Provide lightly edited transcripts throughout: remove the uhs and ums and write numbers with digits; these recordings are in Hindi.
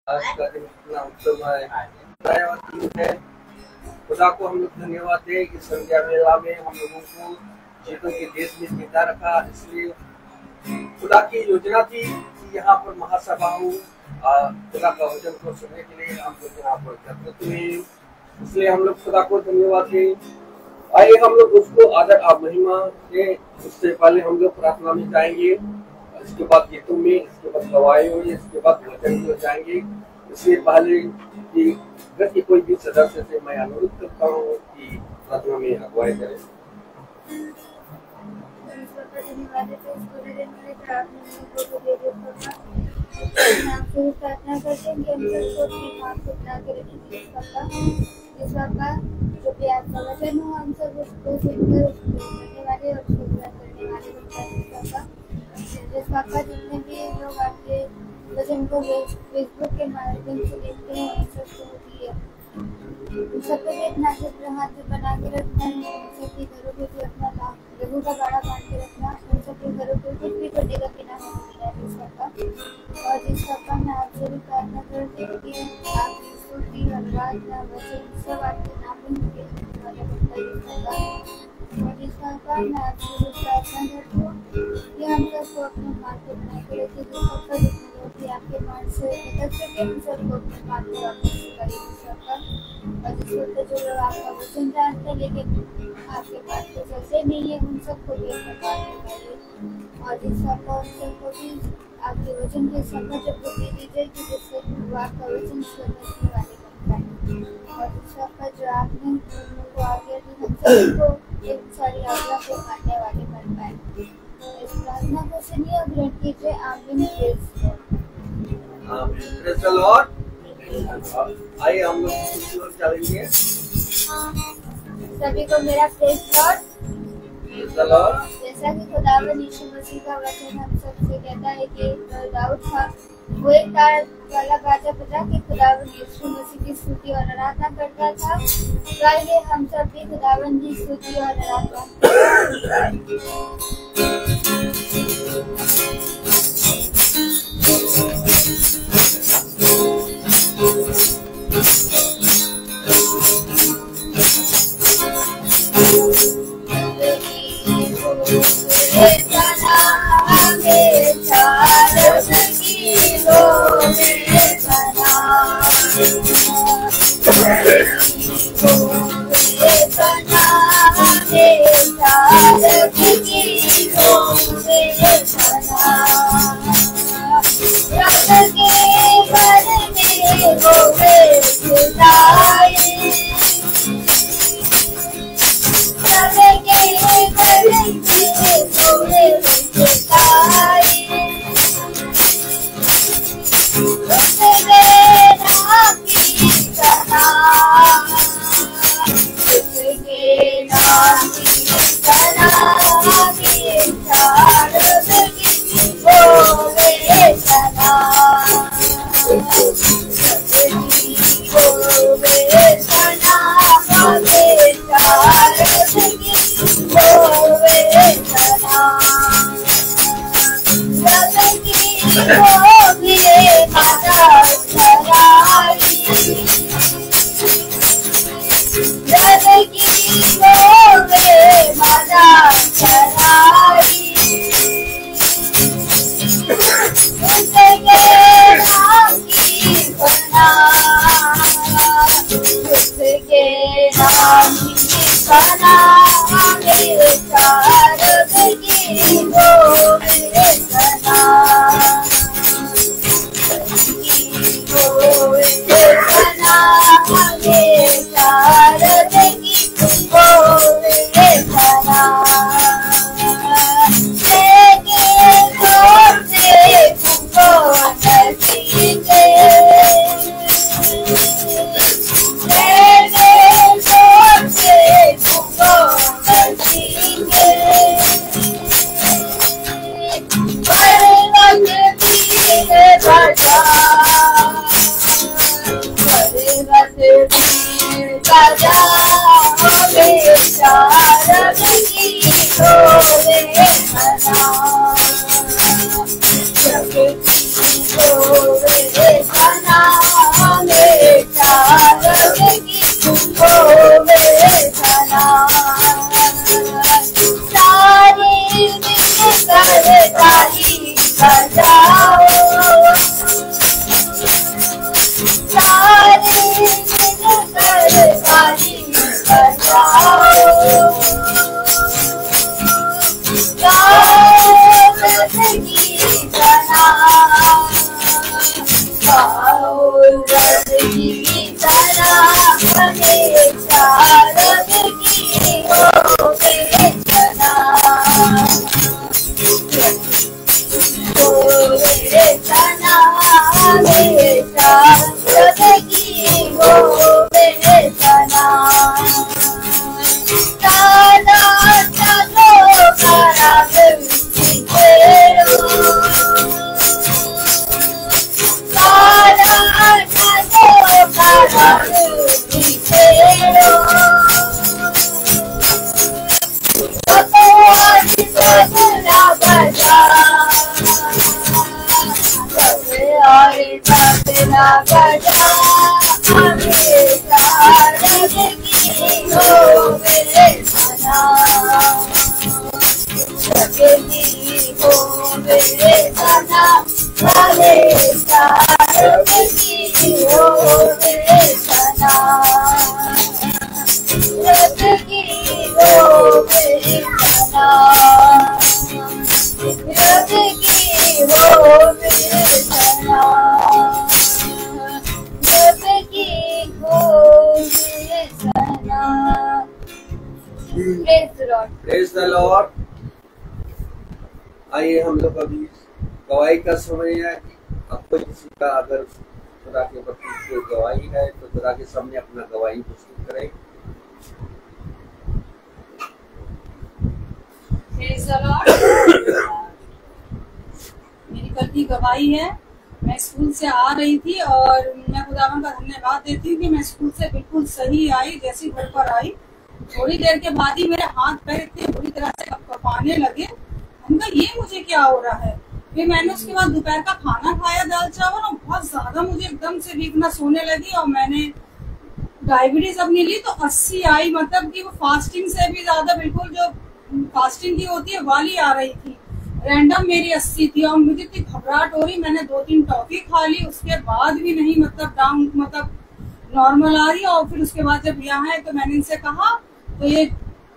आज का दिन कितना उत्सव है। खुदा को हम लोग धन्यवाद दें। इस संध्या वेला में हम लोगों को चेतों के देश में जिंदा रखा। इसलिए खुदा की योजना थी कि यहाँ पर महासभा हो, खुदा का वचन को सुनने के लिए हम लोग यहाँ पर एकत्रित हुए। इसलिए हम लोग खुदा को धन्यवाद दें। आइए हम लोग उसको आदर और महिमा दें। उससे पहले हम लोग प्रार्थना में जाएंगे, इसके बाद गीतों में, इसके बाद गवाही होगी, इसके बाद वचन में जाएंगे। इससे पहले कि घर के कोई भी सदस्य से मैं अनुरोध करता हूँ कि प्रार्थना में अगुवाई करें। प्रार्थना करते हैं कि हम सबको अपनी माँ को बना के रखेंगे जिस पापा जो भी आपका वचन हो हम सब उसको सुनकर करने वाले और उसको पूरा करने वाले बनता है जिस पापा जितने भी लोग आपके वचन को फेसबुक के माध्यम से देखते हैं उन सबको दिए सबको भी अपना चित्र हाथ में बना के रखना है। सबके घरों पे भी अपना लघु का बाड़ा बांध के रखना, उन सबके घरों पे कुछ भी कटेगा कि ना होगा जिस पापा। और जिस पापा मैं आपसे भी प्रार्थना करती हूँ कि आपकी स्तुति और प्रार्थना वचन सब आपके नाम में होंगे वाला बनता है जिस पापा। और जिस पापा मैं आपसे भी प्रार्थना करती हूँ कि हम सबको अपने माँ को बना के रखें। जो सबका जितने लोग भी आपके माँ से एकत्र के हम सबको अपने माँ को वापस करें जिस पापा। और जिस वक्त जो लोग आपका वचन जानते हैं लेकिन आपके पास तो चलते नहीं है उन सबको भी अपने पास करिए। और जिस पापा उन सबको भी आपके वचन के समझ बुद्धि दीजिए कि जिससे वो आपका वचन समझने वाले बन पाए। और जिस पापा जो आपने हम लोग को आज्ञा दी हम सबको एक सारी आज्ञा को मानने वाले बन पाए। इस प्रार्थना को सुनिए और ग्रहण कीजिए। आमीन। Praise the Lord. आइए हम लोग की ओर चलेंगे। सभी को मेरा प्रेज़ लॉर्ड। जैसा कि खुदावन यीशु मसीह का वचन हम सबसे कहता है कि दाऊद था वो एक तार वाला बाजा बजा के खुदावन यीशु मसीह की स्तुति और आराधना करता था। तो आइए हम सब भी खुदावन की स्तुति और आराधना Jagati Govindana सारे मिलकर ताली बजाओ, गाओ रब की सना, गाओ रब की सना, हमेशा रब की हो बेचना, हो बेचना, हमेशा रब की हो बेचना। ताला चलो खराब तेरो, ताला चलो खराब तेरो, तबला बजा, तबला बजा, हमेशा रब की हो बेचना, रब की हो बेचना, हमेशा रब की हो बेचना, रब की हो बेचना, रब की हो बेचना, रब की हो बेचना। Praise the Lord. Praise the Lord. आइए हम लोग अभी गवाही का समय है। आपको किसी का अगर खुदा के प्रति कोई गवाही है तो खुदा के सामने अपना गवाही प्रस्तुत करें। Praise the Lord. मेरी कल की गवाही है। मैं स्कूल से आ रही थी और मैं खुदावन का धन्यवाद देती हूँ कि मैं स्कूल से बिल्कुल सही आई। जैसे घर पर आई थोड़ी देर के बाद ही मेरे हाथ पैर इतने बुरी तरह से कँपाने लगे। उनका ये मुझे क्या हो रहा है। फिर मैंने उसके बाद दोपहर का खाना खाया दाल चावल और बहुत ज्यादा मुझे एकदम से वीकनेस होने लगी और मैंने डायबिटीज अपनी ली तो 80 आई, मतलब कि वो फास्टिंग से भी ज्यादा बिल्कुल जो फास्टिंग की होती है वाली आ रही थी। रैंडम मेरी 80 थी और मुझे इतनी घबराहट हो रही। मैंने 2-3 टॉफी खा ली, उसके बाद भी नहीं मतलब डाउन मतलब नॉर्मल आ रही। और फिर उसके बाद जब यहाँ है तो मैंने इनसे कहा तो ये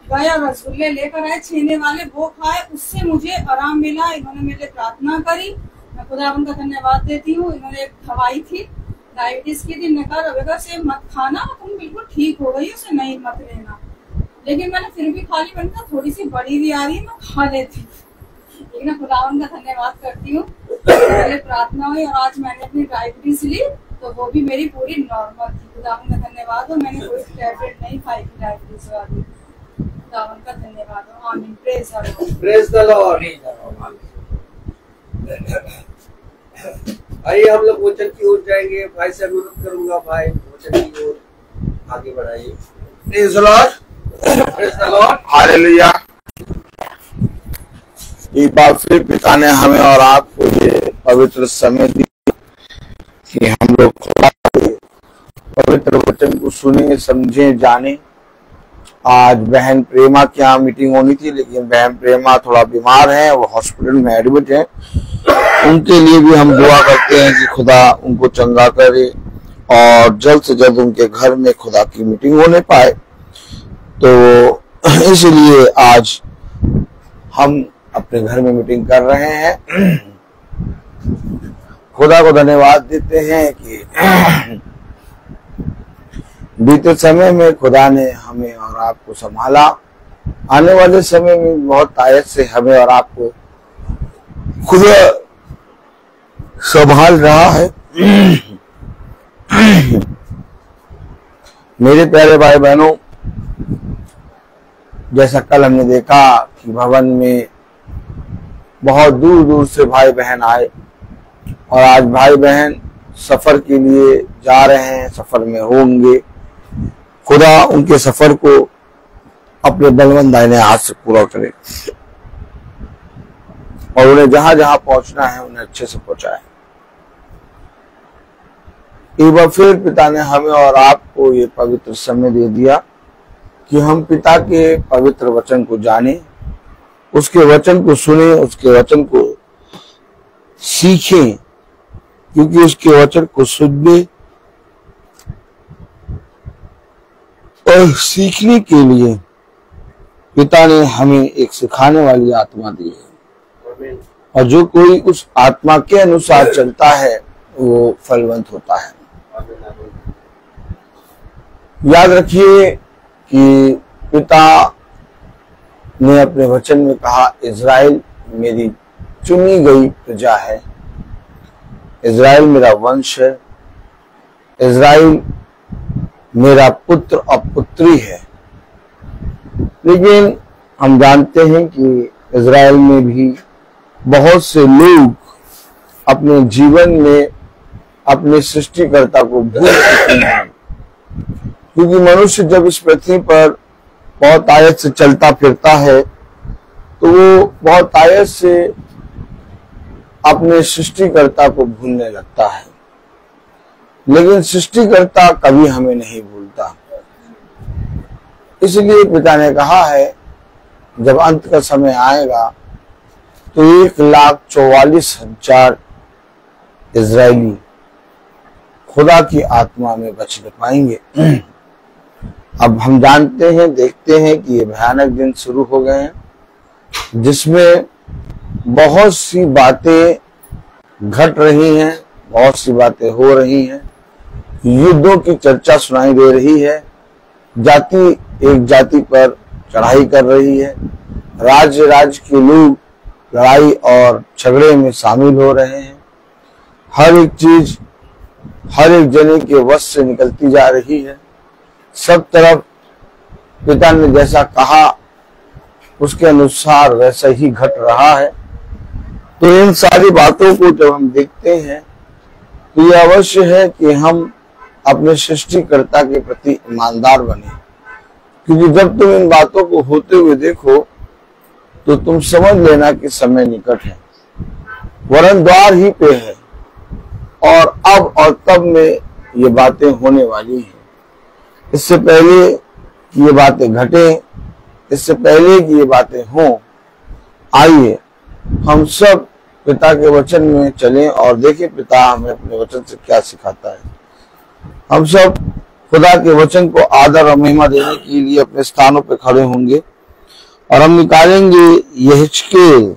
गया रसगुल्ले लेकर आए छेने वाले, वो खाए, उससे मुझे आराम मिला। इन्होंने मेरे लिए प्रार्थना करी, मैं खुदा उनका धन्यवाद देती हूँ। इन्होंने एक दवाई थी डायबिटीज की थी, नकार से मत खाना, तुम बिल्कुल ठीक हो गई, उसे नहीं मत लेना। लेकिन मैंने फिर भी खा ली। मैंने कहा थोड़ी सी बड़ी भी आ रही है, मैं खा लेती हूँ। लेकिन मैं खुदा उनका धन्यवाद करती हूँ, मेरे प्रार्थना हुई और आज मैंने अपनी डायबिटीज ली तो वो भी मेरी पूरी नॉर्मल थी। खुदा उनका धन्यवाद हो, मैंने कोई टैबलेट नहीं खाई थी डायबिटीज वाली। खुदा उनका धन्यवाद हो। आमीन। Praise the Lord. Praise the Lord. आइए हम लोग वचन की ओर जाएंगे। भाई से अनुरोध करूंगा, भाई वचन की ओर आगे बढ़ाइए। Praise the Lord. Praise the Lord. Hallelujah. एक बार फिर पिता ने हमें और आपको ये पवित्र समय दिया कि हम लोग खुदा के पवित्र वचन को सुने, समझे, जाने। आज बहन प्रेमा की यहाँ मीटिंग होनी थी लेकिन बहन प्रेमा थोड़ा बीमार है, वो हॉस्पिटल में एडमिट है। उनके लिए भी हम दुआ करते हैं कि खुदा उनको चंगा करे और जल्द से जल्द उनके घर में खुदा की मीटिंग होने पाए। तो इसलिए आज हम अपने घर में मीटिंग कर रहे हैं। खुदा को धन्यवाद देते हैं कि बीते समय में खुदा ने हमें और आपको संभाला। आने वाले समय में बहुत आयत से हमें और आपको खुदा संभाल रहा है। मेरे प्यारे भाई बहनों, जैसा कल हमने देखा कि भवन में बहुत दूर दूर से भाई बहन आए और आज भाई बहन सफर के लिए जा रहे हैं, सफर में होंगे। खुदा उनके सफर को अपने बलवंत दाहिने हाथ से पूरा करे और उन्हें जहां जहां पहुंचना है उन्हें अच्छे से पहुंचाए। एक बार फिर पिता ने हमें और आपको ये पवित्र समय दे दिया कि हम पिता के पवित्र वचन को जाने, उसके वचन को सुने, उसके वचन को सीखें, क्योंकि उसके वचन को सुनने और सीखने के लिए पिता ने हमें एक सिखाने वाली आत्मा दी है, और जो कोई उस आत्मा के अनुसार चलता है वो फलवंत होता है। याद रखिए कि पिता ने अपने वचन में कहा, इज़राइल मेरी चुनी गई प्रजा है, इज़राइल मेरा वंश है, इज़राइल मेरा पुत्र और पुत्री है। लेकिन हम जानते हैं कि इज़राइल में भी बहुत से लोग अपने जीवन में अपने सृष्टिकर्ता को भूल चुके हैं, क्योंकि मनुष्य जब इस पृथ्वी पर बहुत आयत से चलता फिरता है तो वो बहुत आयत से अपने सृष्टिकर्ता को भूलने लगता है। लेकिन सृष्टिकर्ता कभी हमें नहीं भूलता। इसलिए पिता ने कहा है, जब अंत का समय आएगा तो 1,44,000 इज़राइली खुदा की आत्मा में बच पाएंगे। अब हम जानते हैं, देखते हैं कि ये भयानक दिन शुरू हो गए हैं, जिसमें बहुत सी बातें घट रही हैं, बहुत सी बातें हो रही हैं, युद्धों की चर्चा सुनाई दे रही है, जाति एक जाति पर चढ़ाई कर रही है, राज्य राज्य के लोग लड़ाई और झगड़े में शामिल हो रहे हैं, हर एक चीज हर एक जने के वश से निकलती जा रही है, सब तरफ पिता ने जैसा कहा उसके अनुसार वैसा ही घट रहा है। तो इन सारी बातों को जब हम देखते हैं तो यह अवश्य है कि हम अपने सृष्टिकर्ता के प्रति ईमानदार बने, क्योंकि जब तुम इन बातों को होते हुए देखो तो तुम समझ लेना कि समय निकट है, वरन द्वार ही पे है, और अब और तब में ये बातें होने वाली हैं। इससे पहले कि ये बातें घटें, इससे पहले कि ये बातें हों, आइए हम सब पिता के वचन में चलें और देखें पिता हमें अपने वचन से क्या सिखाता है। हम सब खुदा के वचन को आदर और महिमा देने के लिए अपने स्थानों पर खड़े होंगे और हम निकालेंगे यहेजकेल।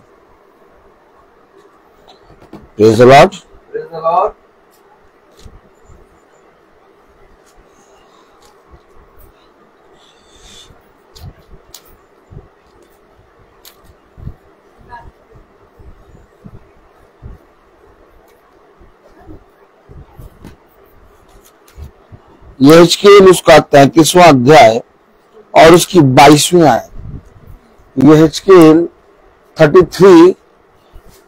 Praise the Lord. यहेजकेल उसका 33वां अध्याय और उसकी 22वीं आयत। यहेजकेल 33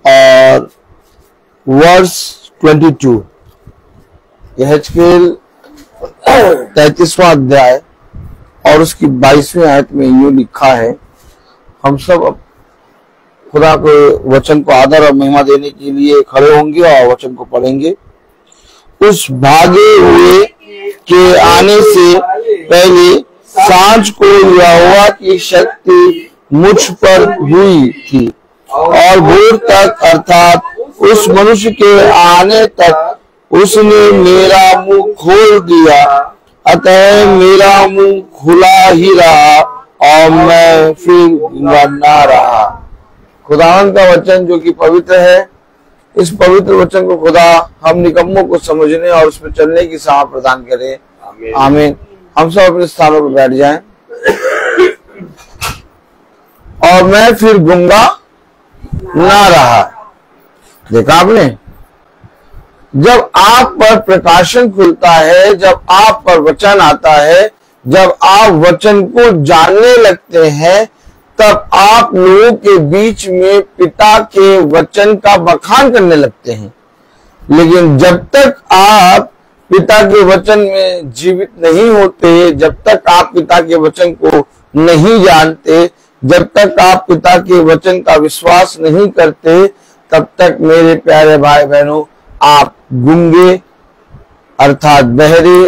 और वर्स 22। यहेजकेल 33वां अध्याय और उसकी 22वीं आयत में यूं लिखा है। हम सब खुदा के वचन को आदर और महिमा देने के लिए खड़े होंगे और वचन को पढ़ेंगे। उस भागे हुए के आने से पहले सांझ को यहोवा की शक्ति मुझ पर हुई थी और भोर तक अर्थात उस मनुष्य के आने तक उसने मेरा मुंह खोल दिया, अतः मेरा मुंह खुला ही रहा और मैं फिर गूंगा ना रहा। खुदावन का वचन जो कि पवित्र है, इस पवित्र वचन को खुदा हम निकम्मों को समझने और उसमें चलने की सामर्थ प्रदान करे। आमीन। हम सब अपने स्थानों पर बैठ जाएं। और मैं फिर गूंगा ना रहा। देखा आपने, जब आप पर प्रकाशन खुलता है, जब आप पर वचन आता है, जब आप वचन को जानने लगते हैं, तब आप लोगों के बीच में पिता के वचन का बखान करने लगते हैं। लेकिन जब तक आप पिता के वचन में जीवित नहीं होते, जब तक आप पिता के वचन को नहीं जानते, जब तक आप पिता के वचन का विश्वास नहीं करते, तब तक मेरे प्यारे भाई बहनों आप गूंगे अर्थात बहरे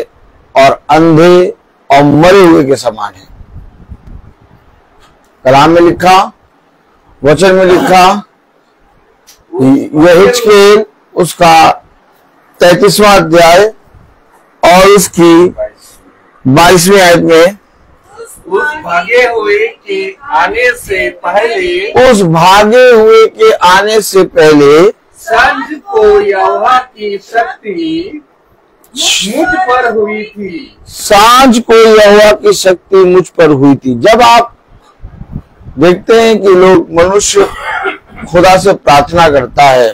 और अंधे और मरे हुए के समान हैं। कलाम में लिखा, वचन में लिखा, यहेजकेल उसका 33वां अध्याय और उसकी 22वीं आयत में उस भागे हुए के आने से पहले सांझ को यहोवा की शक्ति मुझ पर हुई थी। जब आप देखते हैं कि मनुष्य खुदा से प्रार्थना करता है,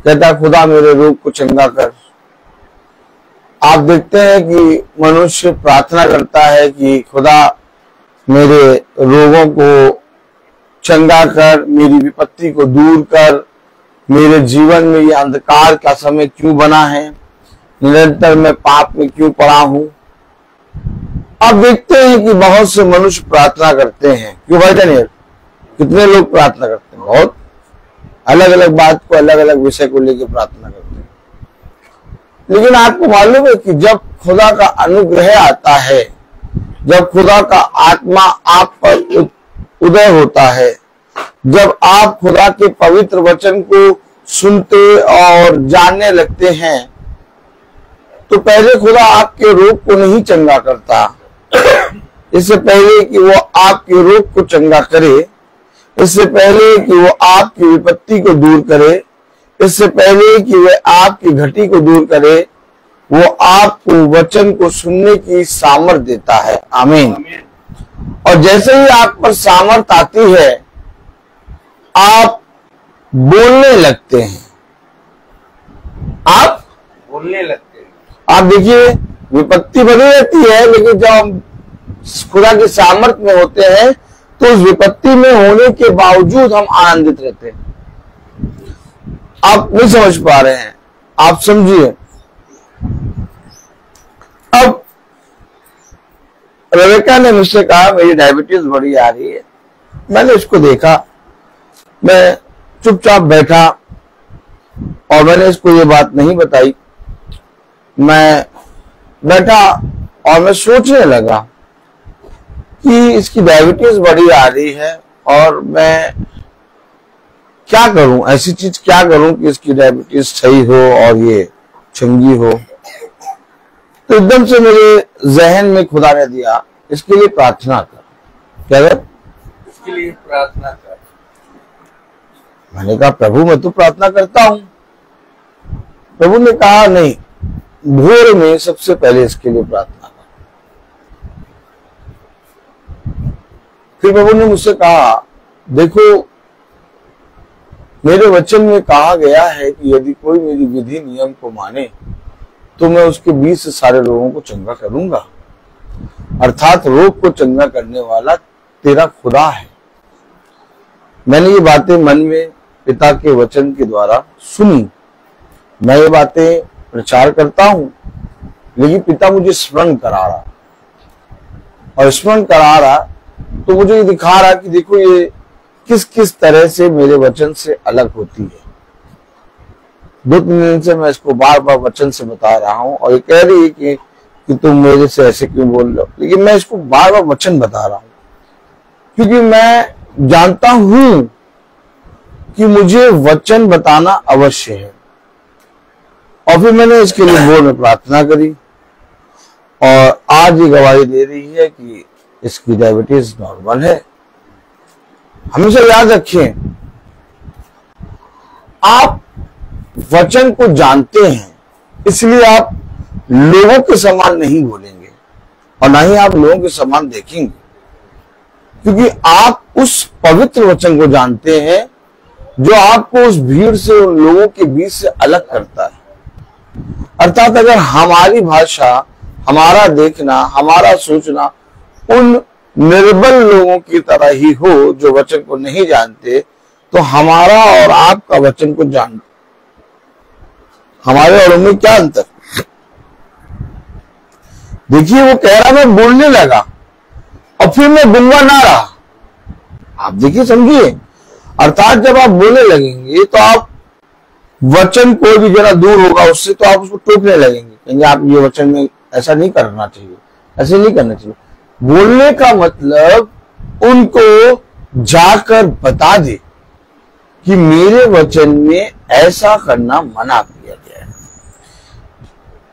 कहता खुदा मेरे रोग को चंगा कर। आप देखते हैं कि मनुष्य प्रार्थना करता है कि खुदा मेरे रोगों को चंगा कर, मेरी विपत्ति को दूर कर, मेरे जीवन में ये अंधकार का समय क्यों बना है, निरंतर मैं पाप में क्यों पड़ा हूं। आप देखते हैं कि बहुत से मनुष्य प्रार्थना करते हैं। क्यों भाई जानिए, कितने लोग प्रार्थना करते हैं, बहुत अलग अलग बात को, अलग अलग विषय को लेकर प्रार्थना करते हैं। लेकिन आपको मालूम है कि जब खुदा का अनुग्रह आता है, जब खुदा का आत्मा आप पर उदय होता है, जब आप खुदा के पवित्र वचन को सुनते और जानने लगते हैं, तो पहले खुदा आपके रोग को नहीं चंगा करता। इससे पहले कि वो आपके रोग को चंगा करे, इससे पहले कि वो आपकी विपत्ति को दूर करे, इससे पहले कि वह आपकी घटी को दूर करे, वो आपको वचन को सुनने की सामर्थ देता है। आमीन। और जैसे ही आप पर सामर्थ आती है, आप बोलने लगते हैं। आप देखिए, विपत्ति बनी रहती है, लेकिन जब हम खुदा की सामर्थ में होते हैं तो उस विपत्ति में होने के बावजूद हम आनंदित रहते हैं। आप नहीं समझ पा रहे हैं, आप समझिए। अब रेबेका ने मुझसे कहा मेरी डायबिटीज बड़ी आ रही है। मैंने इसको देखा, मैं चुपचाप बैठा और मैंने इसको ये बात नहीं बताई। मैं बैठा और मैं सोचने लगा कि इसकी डायबिटीज बड़ी आ रही है और मैं क्या करूं, ऐसी चीज क्या करूं कि इसकी डायबिटीज सही हो और ये चंगी हो। तो एकदम से मेरे जहन में खुदा ने दिया, इसके लिए प्रार्थना कर। क्या कर? इसके लिए प्रार्थना कर। मैंने कहा प्रभु मैं तो प्रार्थना करता हूं। प्रभु ने कहा नहीं, भोर में सबसे पहले इसके लिए प्रार्थना कर। फिर प्रभु ने मुझसे कहा देखो, मेरे वचन में कहा गया है कि यदि कोई मेरी विधि नियम को माने तो मैं उसके 20 से सारे लोगों को चंगा करूंगा। अर्थात रोग को चंगा करने वाला तेरा खुदा है। मैंने ये बातें मन में पिता के वचन के द्वारा सुनी। मैं ये बातें प्रचार करता हूं, लेकिन पिता मुझे स्मरण करा रहा, और स्मरण करा रहा तो मुझे ये दिखा रहा कि देखो ये किस किस तरह से मेरे वचन से अलग होती है। 2-3 दिन से मैं इसको बार बार वचन से बता रहा हूं और ये कह रही है कि तुम मेरे से ऐसे क्यों बोल रहे हो, लेकिन मैं इसको बार बार वचन बता रहा हूं क्योंकि मैं जानता हूं कि मुझे वचन बताना अवश्य है। और फिर मैंने इसके लिए भोर में प्रार्थना करी और आज ये गवाही दे रही है कि इसकी डायबिटीज नॉर्मल है। हमेशा याद रखें, आप वचन को जानते हैं इसलिए आप लोगों के समान नहीं बोलेंगे और ना ही आप लोगों के समान देखेंगे, क्योंकि आप उस पवित्र वचन को जानते हैं जो आपको उस भीड़ से, उन लोगों के बीच से अलग करता है। अर्थात अगर हमारी भाषा, हमारा देखना, हमारा सोचना उन निर्बल लोगों की तरह ही हो जो वचन को नहीं जानते, तो हमारा और आपका वचन को जान, हमारे और उनमें क्या अंतर। देखिए वो कह रहा मैं बोलने लगा और फिर मैं गुंगा ना रहा। आप देखिए, समझिए, अर्थात जब आप बोलने लगेंगे तो आप वचन कोई भी जरा दूर होगा उससे तो आप उसको टोकने लगेंगे, कहेंगे आप ये वचन में ऐसा नहीं करना चाहिए, ऐसे नहीं करना चाहिए। बोलने का मतलब उनको जाकर बता दे कि मेरे वचन में ऐसा करना मना किया गया है।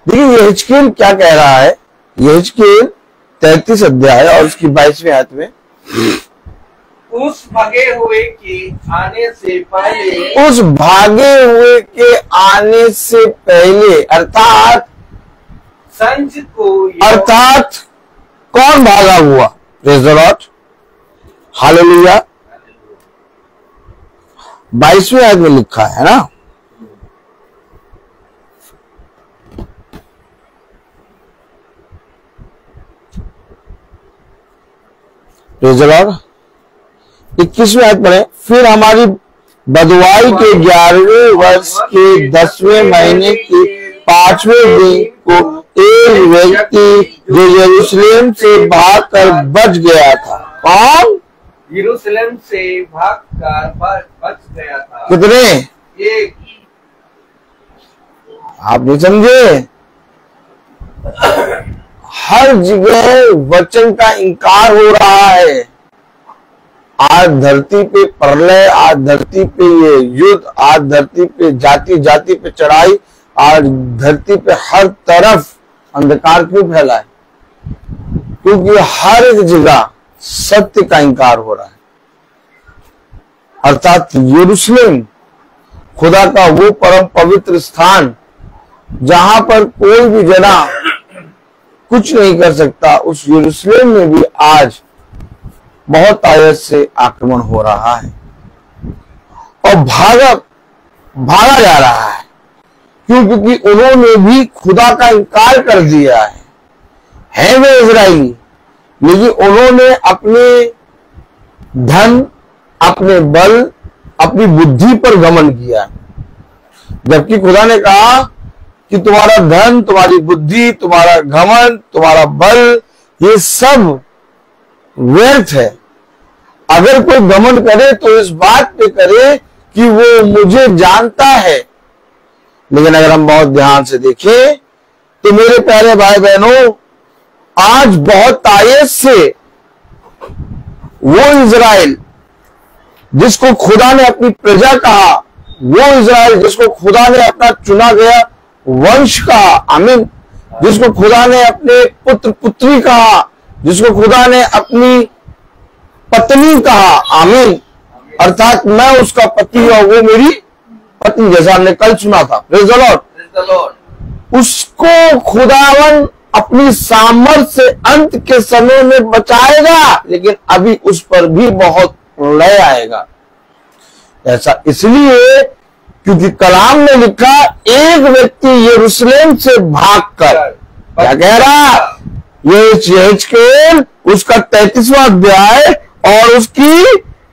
देखिए यहेजकेल क्या कह रहा है, यहेजकेल 33 अध्याय और उसकी 22वीं आयत में, उस भागे हुए के आने से पहले, उस भागे हुए के आने से पहले, अर्थात संज को, अर्थात कौन भागा हुआ? Praise the Lord, hallelujah. 22वीं आयत में लिखा है ना, प्रेज़ द लॉर्ड। 21वीं आयत में, फिर हमारी बदवाई के 11वें वर्ष के 10वें महीने के 5वें दिन को एक व्यक्ति जो यरूशलेम से भागकर बच गया था। कौन? यरूशलेम से भागकर बच गया था। कितने? एक। आप नहीं समझे? हर जगह वचन का इनकार हो रहा है। आज धरती पे प्रलय, आज धरती पे ये युद्ध, आज धरती पे जाति जाति पे चढ़ाई, आज धरती पे हर तरफ अंधकार क्यों फैला है? क्योंकि हर एक जगह सत्य का इनकार हो रहा है। अर्थात यरूशलेम खुदा का वो परम पवित्र स्थान जहां पर कोई भी जना कुछ नहीं कर सकता, उस यरूशलेम में भी आज बहुत आयत से आक्रमण हो रहा है और भागा जा रहा है। क्यों? क्योंकि उन्होंने भी खुदा का इनकार कर दिया है वे इजराइली, लेकिन उन्होंने अपने धन, अपने बल, अपनी बुद्धि पर घमंड किया, जबकि खुदा ने कहा कि तुम्हारा धन, तुम्हारी बुद्धि, तुम्हारा घमंड, तुम्हारा बल, ये सब व्यर्थ है। अगर कोई घमंड करे तो इस बात पे करे कि वो मुझे जानता है। लेकिन अगर हम बहुत ध्यान से देखें तो मेरे प्यारे भाई बहनों, आज बहुत आयत से वो इजराइल जिसको खुदा ने अपनी प्रजा कहा, वो इजराइल जिसको खुदा ने अपना चुना गया वंश कहा, आमीन, जिसको खुदा ने अपने पुत्र पुत्री कहा, जिसको खुदा ने अपनी पत्नी कहा, आमीन, अर्थात मैं उसका पति और वो मेरी पत्नी, जैसा हमने कल सुना था। Praise the Lord. उसको खुदावन अपनी सामर्थ से अंत के समय में बचाएगा, लेकिन अभी उस पर भी बहुत प्रलय आएगा। ऐसा इसलिए क्योंकि कलाम में लिखा, एक व्यक्ति यरूशलेम से भागकर, क्या कह रहा? ये यहेजकेल उसका 33वां अध्याय और उसकी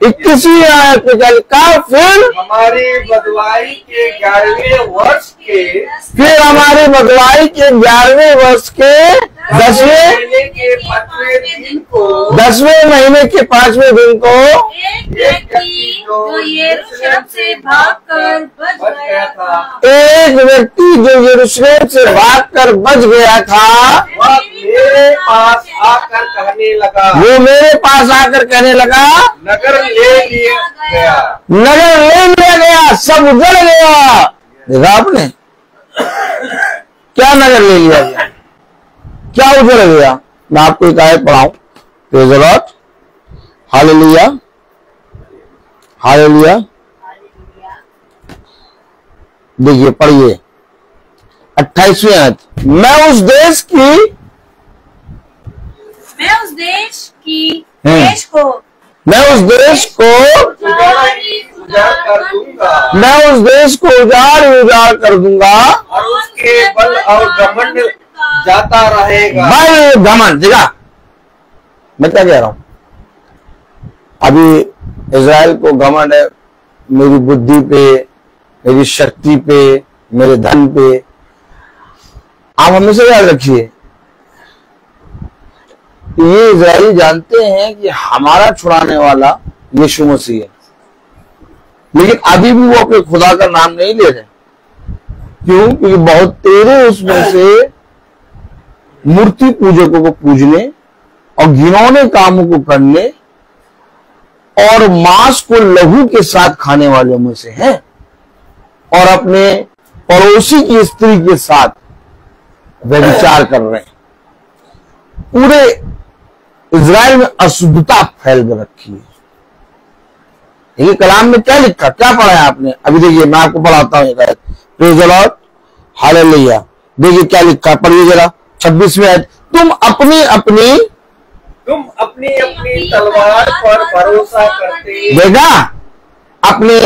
21वीं आयत में क्या लिखा? फिर हमारी बदवाई के 11वें वर्ष के, फिर हमारी बदवाई के 11वें वर्ष के 10वें महीने के 5वें दिन को, 10वें महीने के 5वें दिन को एक व्यक्ति जो यरूशलेम से भागकर बच गया था, एक व्यक्ति जो यरूशलेम से भागकर बच गया था, वह मेरे पास आकर कहने लगा, वो मेरे पास आकर कहने लगा, नगर ले लिया गया। नगर ले लिया गया, सब उजड़ गया। देखा आपने? क्या नगर ले लिया गया? क्या उजड़ गया? मैं आपको एक आयत पढ़ाऊं। Praise the Lord, hallelujah, hallelujah. देखिए, पढ़िए 28वीं आयत। मैं उस देश की देश को मैं उस देश को उजाड़ कर दूंगा, मैं उस देश को उजाड़ कर दूंगा, और उसके बल और घमंड जाता रहेगा। भाई घमंड, देखा मैं क्या कह रहा हूं? अभी इजराइल को घमंड है मेरी बुद्धि पे, मेरी शक्ति पे, मेरे धन पे। आप हमेशा याद रखिए, ये इजराइली जानते हैं कि हमारा छुड़ाने वाला यीशु मसीह है, लेकिन अभी भी वो अपने खुदा का नाम नहीं ले रहे। क्यों? क्योंकि बहुत तेरे उसमें से मूर्ति पूजकों को पूजने और घिनौने कामों को करने और मांस को लहू के साथ खाने वालों में से हैं, और अपने पड़ोसी की स्त्री के साथ व्यभिचार कर रहे हैं। पूरे इजराइल में अशुद्धता फैल कर रखी है। देखिए कलाम में क्या लिखा, क्या पढ़ा है आपने? अभी देखिए मैं आपको पढ़ाता हूँ एक आयत। Praise the Lord, hallelujah. देखिए क्या लिखा, पढ़िए जरा 26वें आयत। तुम अपनी अपनी तलवार पर भरोसा करते। देखा, अपने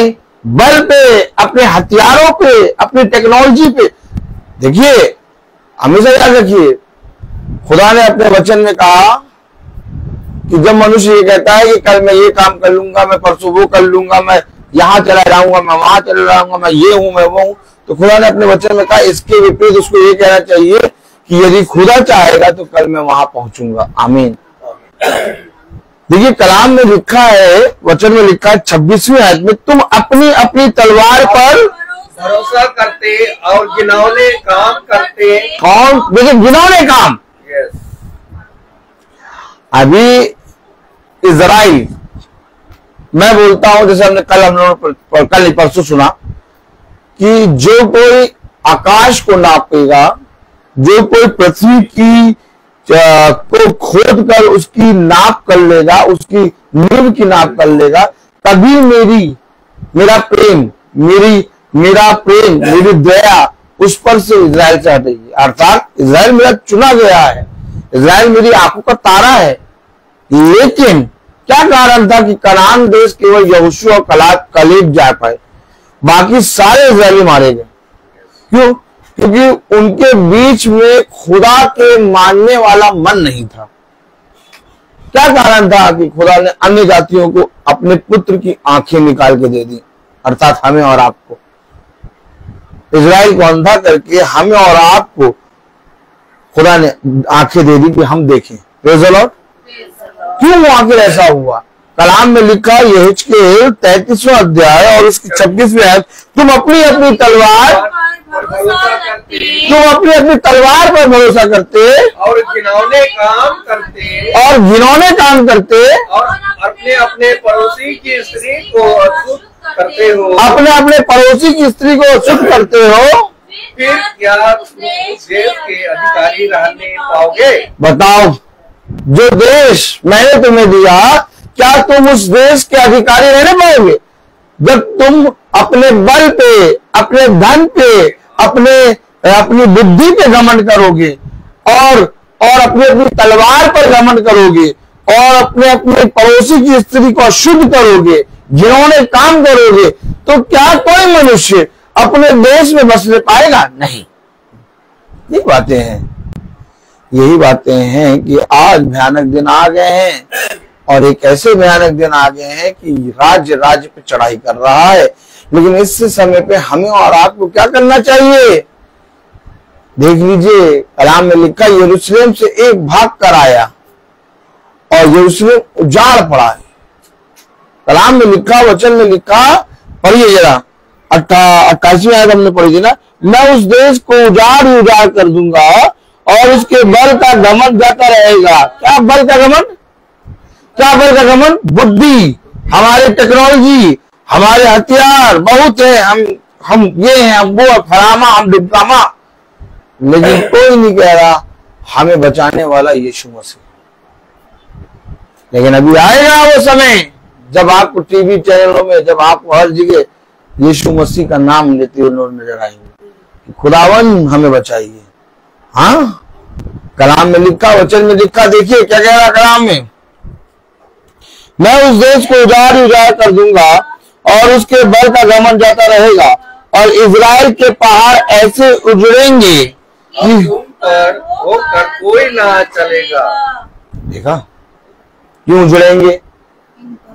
बल पे, अपने हथियारों पे, अपनी टेक्नोलॉजी पे। देखिए हमेशा याद रखिए, खुदा ने अपने वचन में कहा कि जब मनुष्य ये कहता है कि कल मैं ये काम कर लूंगा, मैं परसों वो कर लूंगा, मैं यहां चला जाऊंगा, मैं वहां चला जाऊंगा, मैं ये हूं, मैं वो हूं, तो खुदा ने अपने वचन में कहा इसके विपरीत उसको ये कहना चाहिए कि यदि खुदा चाहेगा तो कल मैं वहां पहुंचूंगा। आमीन। देखिए कलाम में लिखा है, वचन में लिखा है 26वें आयत में, तुम अपनी अपनी तलवार पर भरोसा करते और घिनौने काम करते। कौन? देखिए घिनौने काम। यस। अभी इजराइल, मैं बोलता हूं जैसे हम लोगों कल परसों सुना कि जो कोई आकाश को नापेगा, जो कोई पृथ्वी की को खोद कर उसकी नाप कर लेगा, उसकी नींव की नाप कर लेगा, तभी मेरा प्रेम, मेरी दया उस पर से इजराइल से हटेगी। अर्थात इजराइल मेरा चुना गया है, इजराइल मेरी आंखों का तारा है। लेकिन क्या कारण था कि कनान देश केवल यहोशू और कलेब जा पाए, बाकी सारे इजरायली मारे गए? क्यों? क्योंकि उनके बीच में खुदा के मानने वाला मन नहीं था। क्या कारण था कि खुदा ने अन्य जातियों को अपने पुत्र की आंखें निकाल के दे दी, अर्थात हमें और आपको। इजराइल को अंधा करके हमें और आपको खुदा ने आंखें दे दी कि हम देखें। Praise the Lord. क्यों वो आखिर ऐसा हुआ? कलाम में लिखा यहेजकेल 33वां अध्याय और उसकी 26वीं आयत, तुम अपनी अपनी तलवार पर भरोसा करते और घिनौने काम करते और अपने अपने पड़ोसी की स्त्री को अशुद्ध करते हो। अपने अपने पड़ोसी की स्त्री को अशुद्ध करते हो, फिर क्या तुम देश के अधिकारी रहने पाओगे? बताओ, जो देश मैंने तुम्हें दिया, क्या तुम उस देश के अधिकारी रहने पाओगे? जब तुम अपने बल पे, अपने धन पे, अपनी बुद्धि पे घमंड करोगे और अपनी अपनी तलवार पर घमंड करोगे और अपने अपने पड़ोसी की स्त्री को अशुद्ध करोगे, घिनौने काम करोगे, तो क्या कोई मनुष्य अपने देश में बसने पाएगा? नहीं। यही बातें हैं कि आज भयानक दिन आ गए हैं और एक ऐसे भयानक दिन आ गए हैं कि राज्य पे चढ़ाई कर रहा है। लेकिन इस समय पे हमें और आपको क्या करना चाहिए? देख लीजिए कलाम में लिखा, यरूशलेम से एक भाग कर आया और यरूशलेम उजाड़ पड़ा है। कलाम में लिखा, वचन में लिखा, पढ़िए जरा 28वीं आयत हमने पढ़ी थी ना, मैं उस देश को उजाड़ कर दूंगा और उसके बल का घमंड जाता रहेगा। क्या बल का घमंड? क्या बल का घमंड? बुद्धि, हमारी टेक्नोलॉजी, हमारे हथियार बहुत है, हम ये हैं, हम वो, फलामा, हम डिप्लोमा। लेकिन कोई नहीं कह रहा हमें बचाने वाला यीशु मसीह। लेकिन अभी आएगा वो समय जब आपको टीवी चैनलों में, जब आपको हर जगह यीशु मसीह का नाम लेते हुए लोग नजर आएंगे, खुदावन हमें बचाइए। हाँ, कलाम में लिखा, वचन में लिखा, देखिए क्या कह रहा कलाम में, मैं उस देश को उजाड़ कर दूंगा और उसके बल का घमंड जाता रहेगा और इजराइल के पहाड़ ऐसे उजड़ेंगे कि तुम पर होकर कोई ना चलेगा। देखा क्यों उजड़ेंगे,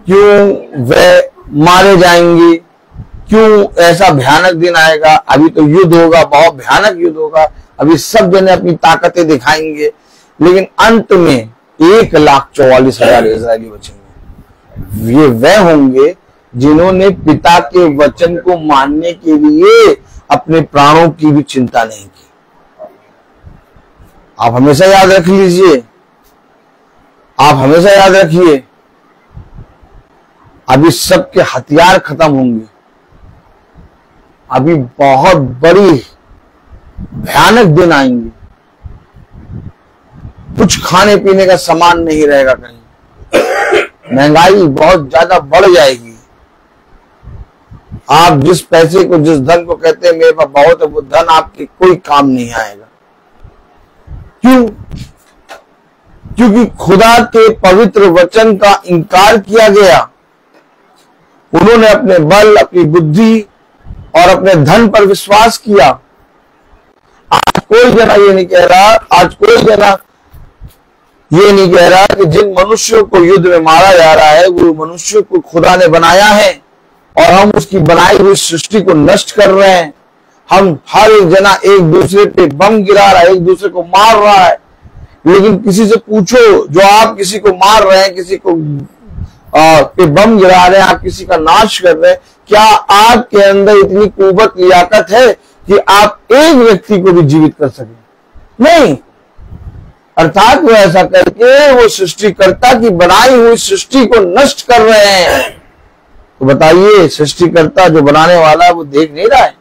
क्यों वे मारे जाएंगे, क्यों ऐसा भयानक दिन आएगा? अभी तो युद्ध होगा, बहुत भयानक युद्ध होगा, अभी सब जने अपनी ताकतें दिखाएंगे, लेकिन अंत में 1,44,000 इजरायली बचेंगे। ये वह होंगे जिन्होंने पिता के वचन को मानने के लिए अपने प्राणों की भी चिंता नहीं की। आप हमेशा याद रख लीजिए, आप हमेशा याद रखिए, अभी सबके हथियार खत्म होंगे। अभी बहुत बड़ी भयानक दिन आएंगे, कुछ खाने पीने का सामान नहीं रहेगा कहीं। महंगाई बहुत ज्यादा बढ़ जाएगी। आप जिस पैसे को, जिस धन को कहते हैं मेरे पास बहुत है, वो धन आपके कोई काम नहीं आएगा। क्यों? क्योंकि खुदा के पवित्र वचन का इनकार किया गया। उन्होंने अपने बल, अपनी बुद्धि और अपने धन पर विश्वास किया। आज कोई जना ये नहीं कह रहा, आज कोई जना ये नहीं कह रहा कि जिन मनुष्यों को युद्ध में मारा जा रहा है वो मनुष्यों को खुदा ने बनाया है और हम उसकी बनाई हुई सृष्टि को नष्ट कर रहे हैं। हम हर एक जना एक दूसरे पे बम गिरा रहा है, एक दूसरे को मार रहा है। लेकिन किसी से पूछो, जो आप किसी को मार रहे हैं, किसी को पे बम गिरा रहे हैं, आप किसी का नाश कर रहे हैं, क्या आपके अंदर इतनी कुव्वत, लियाकत है कि आप एक व्यक्ति को भी जीवित कर सके? नहीं। अर्थात वो ऐसा करके वो सृष्टिकर्ता की बनाई हुई सृष्टि को नष्ट कर रहे हैं। तो बताइए, सृष्टिकर्ता जो बनाने वाला है वो देख नहीं रहा है?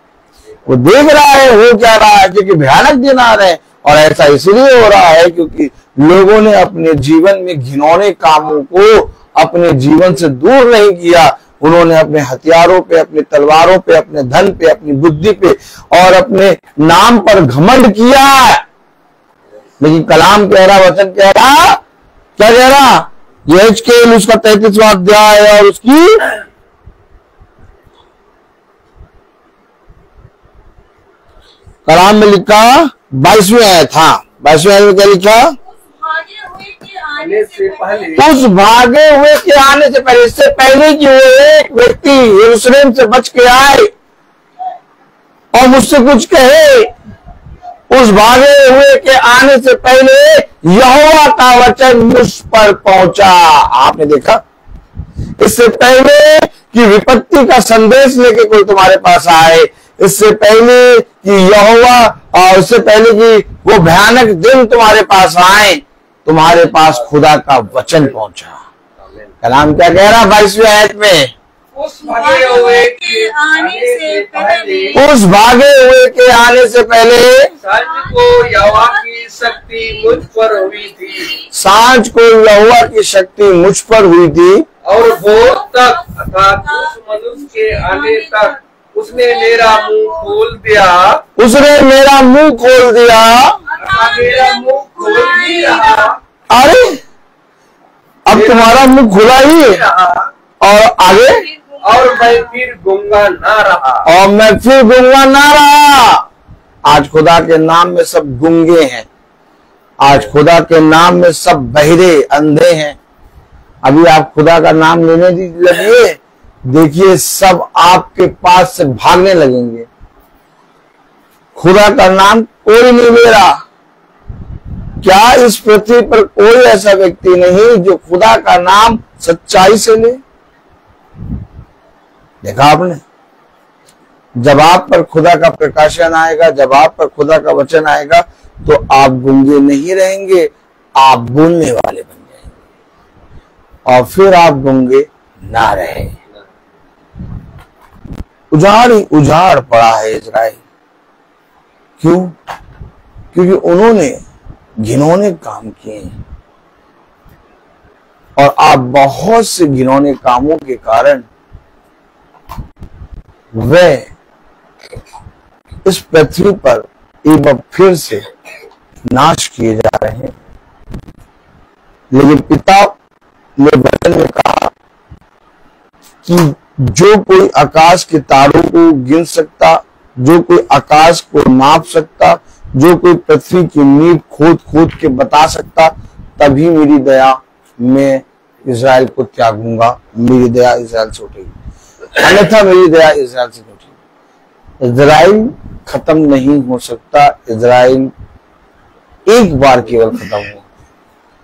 वो देख रहा है, हो क्या रहा है, क्योंकि भयानक दिन आ रहे हैं। और ऐसा इसलिए हो रहा है क्योंकि लोगों ने अपने जीवन में घिनौने कामों को अपने जीवन से दूर नहीं किया। उन्होंने अपने हथियारों पे, अपनी तलवारों पे, अपने धन पे, अपनी बुद्धि पे और अपने नाम पर घमंड किया। लेकिन कलाम कह रहा, वचन कह रहा, क्या कह रहा? यहेजकेल उसका 33वां अध्याय और उसकी 22वीं आयत। हाँ, 22वीं आयत में क्या लिखा? उस भागे हुए के आने से पहले, इससे पहले कि वो एक व्यक्ति यरूशलेम से बच के आए और मुझसे कुछ कहे, उस भागे हुए के आने से पहले यहोवा का वचन मुझ पर पहुंचा। आपने देखा, इससे पहले कि विपत्ति का संदेश लेके कोई तुम्हारे पास आए, इससे पहले कि यहोवा, और उससे पहले कि वो भयानक दिन तुम्हारे पास आए, तुम्हारे पास खुदा का वचन पहुंचा। कलाम क्या कह रहा 22वीं आयत में? उस भागे हुए के आने से पहले, उस भागे हुए के आने से पहले सांझ को यहोवा की शक्ति मुझ पर हुई थी। सांझ को यहोवा की शक्ति मुझ पर हुई थी और भोर तक, अर्थात उस मनुष्य के आने तक उसने मेरा मुंह खोल दिया। उसने मेरा मुंह खोल दिया। मेरा मुंह खोल ही रहा। अरे, अब तुम्हारा मुंह खुला ही है। और आगे, और मैं फिर गूंगा ना रहा। और मैं फिर गूंगा ना रहा। आज खुदा के नाम में सब गूंगे हैं। आज खुदा के नाम में सब बहिरे, अंधे हैं। अभी आप खुदा का नाम लेने लगिए, देखिए सब आपके पास से भागने लगेंगे। खुदा का नाम कोई नहीं ले रहा। क्या इस पृथ्वी पर कोई ऐसा व्यक्ति नहीं जो खुदा का नाम सच्चाई से ले? देखा आपने, जब आप पर खुदा का प्रकाशन आएगा, जब आप पर खुदा का वचन आएगा, तो आप गूंगे नहीं रहेंगे, आप बोलने वाले बन जाएंगे और फिर आप गूंगे ना रहे। उजाड़ ही उजाड़ पड़ा है इजराइल। क्यों? क्योंकि उन्होंने घिनौने काम किए हैं। और आप बहुत से घिनौने कामों के कारण वे इस पृथ्वी पर एक बार फिर से नाश किए जा रहे हैं। लेकिन पिता ने वचन में कहा कि जो कोई आकाश के तारों को गिन सकता, जो कोई आकाश को नाप सकता, जो कोई पृथ्वी की नींव खोद खोद के बता सकता, तभी मेरी दया मैं इजराइल को त्यागूंगा, मेरी दया इजराइल से उठेगी, अन्यथा मेरी दया इजराइल से उठेगी। इजराइल खत्म नहीं हो सकता। इजराइल एक बार केवल खत्म हुआ,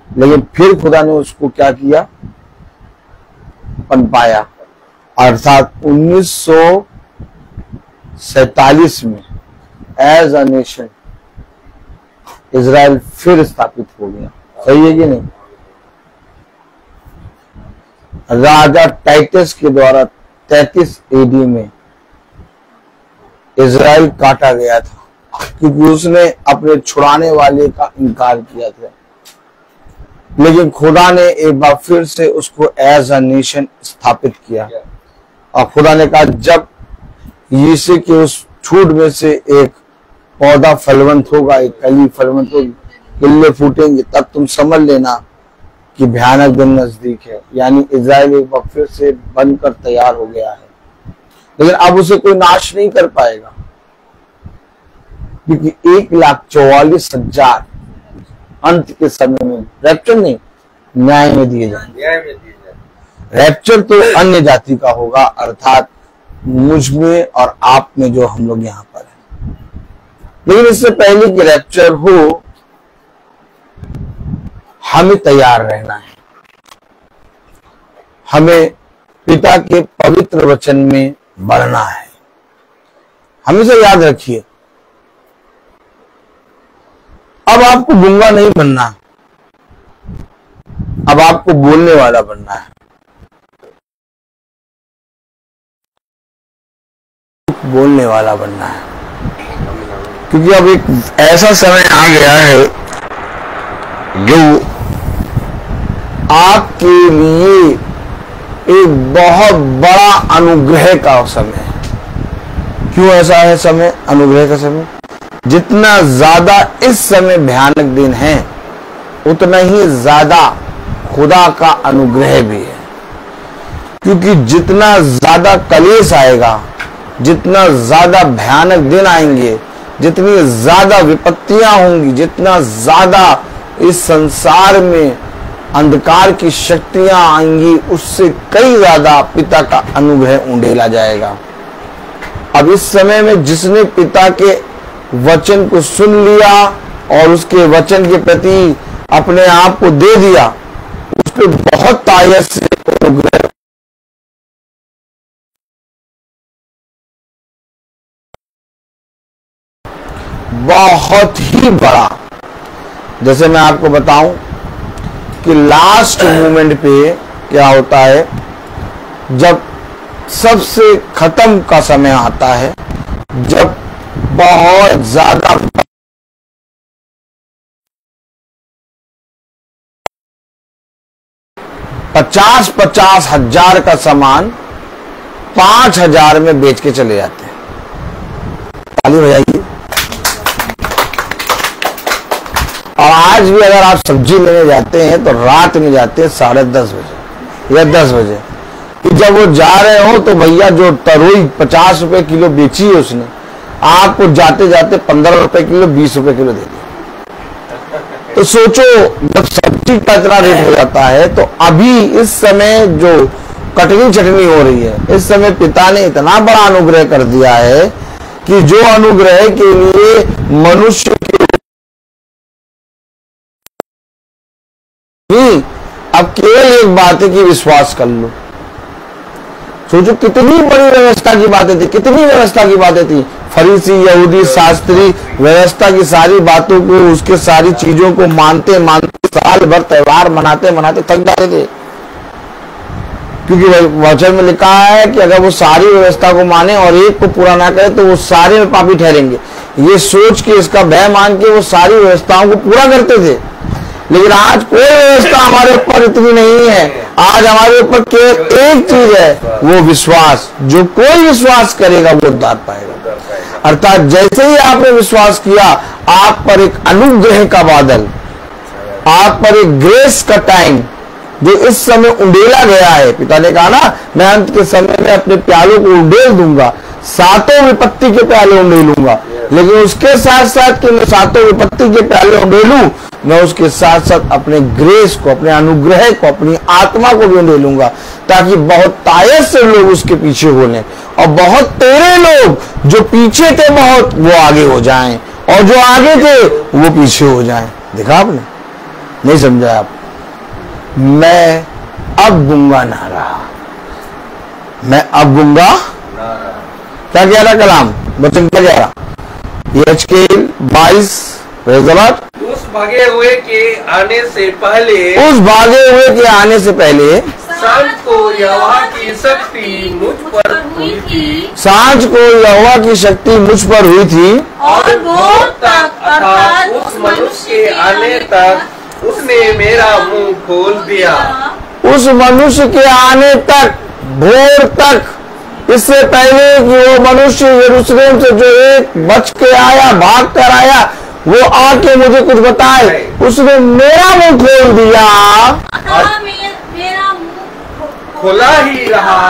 लेकिन फिर खुदा ने उसको क्या किया? पनपाया। अर्थात 1947 में एज अ नेशन इजराइल फिर स्थापित हो गया। सही है कि नहीं? राजा टाइटस के द्वारा 33 एडी में इजराइल काटा गया था, क्योंकि उसने अपने छुड़ाने वाले का इनकार किया था। लेकिन खुदा ने एक बार फिर से उसको एज अ नेशन स्थापित किया। और खुदा ने कहा जब यीशु के उस छूट में से एक पौधा फलवंत होगा, एक कली फलवंत होगी, किल्ले फूटेंगे, तब तुम समझ लेना कि भयानक दिन नजदीक है। यानी इजराइल एक बार फिर से बनकर तैयार हो गया है, लेकिन अब उसे कोई नाश नहीं कर पाएगा, क्योंकि 1,44,000 अंत के समय में रैप्चर नहीं, न्याय में दिए जाएंगे। रैप्चर तो अन्य जाति का होगा, अर्थात मुझ में और आप में जो हम लोग यहाँ पर हैं। लेकिन इससे पहले कि रैप्चर हो, हमें तैयार रहना है। हमें पिता के पवित्र वचन में बढ़ना है। हमेशा याद रखिए, अब आपको गूंगा नहीं बनना, अब आपको बोलने वाला बनना है। बोलने वाला बनना है, क्योंकि अब एक ऐसा समय आ गया है जो आपके लिए एक बहुत बड़ा अनुग्रह का समय है। क्यों ऐसा है समय, अनुग्रह का समय? जितना ज्यादा इस समय भयानक दिन है, उतना ही ज्यादा खुदा का अनुग्रह भी है। क्योंकि जितना ज्यादा कलेश आएगा, जितना ज्यादा भयानक दिन आएंगे, जितनी ज्यादा विपत्तियां होंगी, जितना ज्यादा इस संसार में अंधकार की शक्तियां आएंगी, उससे कई ज्यादा पिता का अनुग्रह उंडेला जाएगा। अब इस समय में जिसने पिता के वचन को सुन लिया और उसके वचन के प्रति अपने आप को दे दिया, उस पर बहुत तायत से अनुग्रह बहुत ही बड़ा। जैसे मैं आपको बताऊं कि लास्ट मोमेंट पे क्या होता है, जब सबसे खत्म का समय आता है, जब बहुत ज्यादा 50-50 हजार का सामान 5,000 में बेच के चले जाते हैं। ताली बजाइए। और आज भी अगर आप सब्जी लेने जाते हैं तो रात में जाते हैं 10:30 बजे या 10 बजे, कि जब वो जा रहे हो तो भैया जो तरोई 50 रुपए किलो बेची है उसने, आपको जाते जाते 15 रुपए किलो 20 रुपए किलो दे दिया। तो सोचो, जब सब्जी का इतना रेट हो जाता है, तो अभी इस समय जो कटनी चटनी हो रही है, इस समय पिता ने इतना बड़ा अनुग्रह कर दिया है कि जो अनुग्रह के लिए मनुष्य के अब केवल एक बात है कि विश्वास कर लो। सोचो कितनी बड़ी व्यवस्था की बातें थी, कितनी व्यवस्था की बातें थी। फरीसी, यहूदी, शास्त्री व्यवस्था की सारी बातों को, उसके सारी चीजों को मानते मानते साल भर त्योहार मनाते मनाते थक जाते थे। क्योंकि वचन में लिखा है कि अगर वो सारी व्यवस्था को माने और एक को पूरा ना करे तो वो सारे में पापी ठहरेंगे। ये सोच के, इसका भय मान के वो सारी व्यवस्थाओं को पूरा करते थे। लेकिन आज कोई व्यवस्था हमारे ऊपर इतनी नहीं है। आज हमारे ऊपर केवल एक चीज है, वो विश्वास। जो कोई विश्वास करेगा वो उद्धार पाएगा। अर्थात जैसे ही आपने विश्वास किया, आप पर एक अनुग्रह का बादल, आप पर एक ग्रेस का टाइम जो इस समय उंडेला गया है। पिता ने कहा ना, मैं अंत के समय में अपने प्यालों को उंडेल दूंगा, सातों विपत्ति के प्याले उंडेलूंगा। लेकिन उसके साथ साथ कि मैं सातों विपत्ति के प्याले उंडेलूं, मैं उसके साथ साथ अपने ग्रेस को, अपने अनुग्रह को, अपनी आत्मा को भी उंडेलूंगा, ताकि बहुत तायत से लोग उसके पीछे हो लें और बहुत तेरे लोग जो पीछे थे बहुत, वो आगे हो जाएं, और जो आगे थे वो पीछे हो जाएं। देखा आपने? नहीं समझा आप? मैं अब गूंगा ना रहा, मैं अब गूंगा क्या कह रहा कलाम, वचन क्या कह रहा? यहेजकेल 22 उस भागे हुए के आने से पहले, उस भागे हुए के आने से पहले सांझ को यहोवा की शक्ति मुझ पर हुई थी, सांझ को यहोवा की शक्ति मुझ पर हुई थी, और भोर तक अर्थात उस मनुष्य के आने तक उसने मेरा मुंह खोल दिया। उस मनुष्य के आने तक, भोर तक, इससे पहले कि वो मनुष्य यरूशलेम से जो एक बच के आया, भाग कर आया, वो आके मुझे कुछ बताए, उसने मेरा मुंह खोल दिया। मेरा मुंह खुला ही रहा,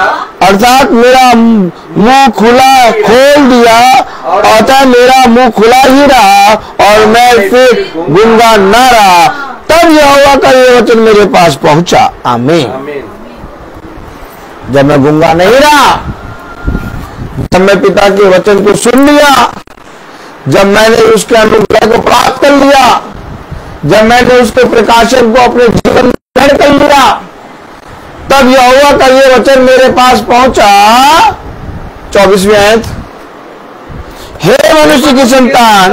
अर्थात मेरा मुंह खुला खोल दिया, अतः मेरा मुंह खुला ही रहा और मैं फिर गूंगा न रहा। तब यहोवा का ये वचन मेरे पास पहुंचा। आमीन। आमीन। जब मैं गूंगा नहीं रहा, तब मैं पिता के वचन को सुन लिया, जब मैंने उसके अनुग्रह को प्राप्त कर लिया, जब मैंने उसके प्रकाशन को अपने जीवन में ग्रहण कर लिया, तब यहोवा का ये वचन मेरे पास पहुंचा। 24वीं आयत, हे मनुष्य की संतान,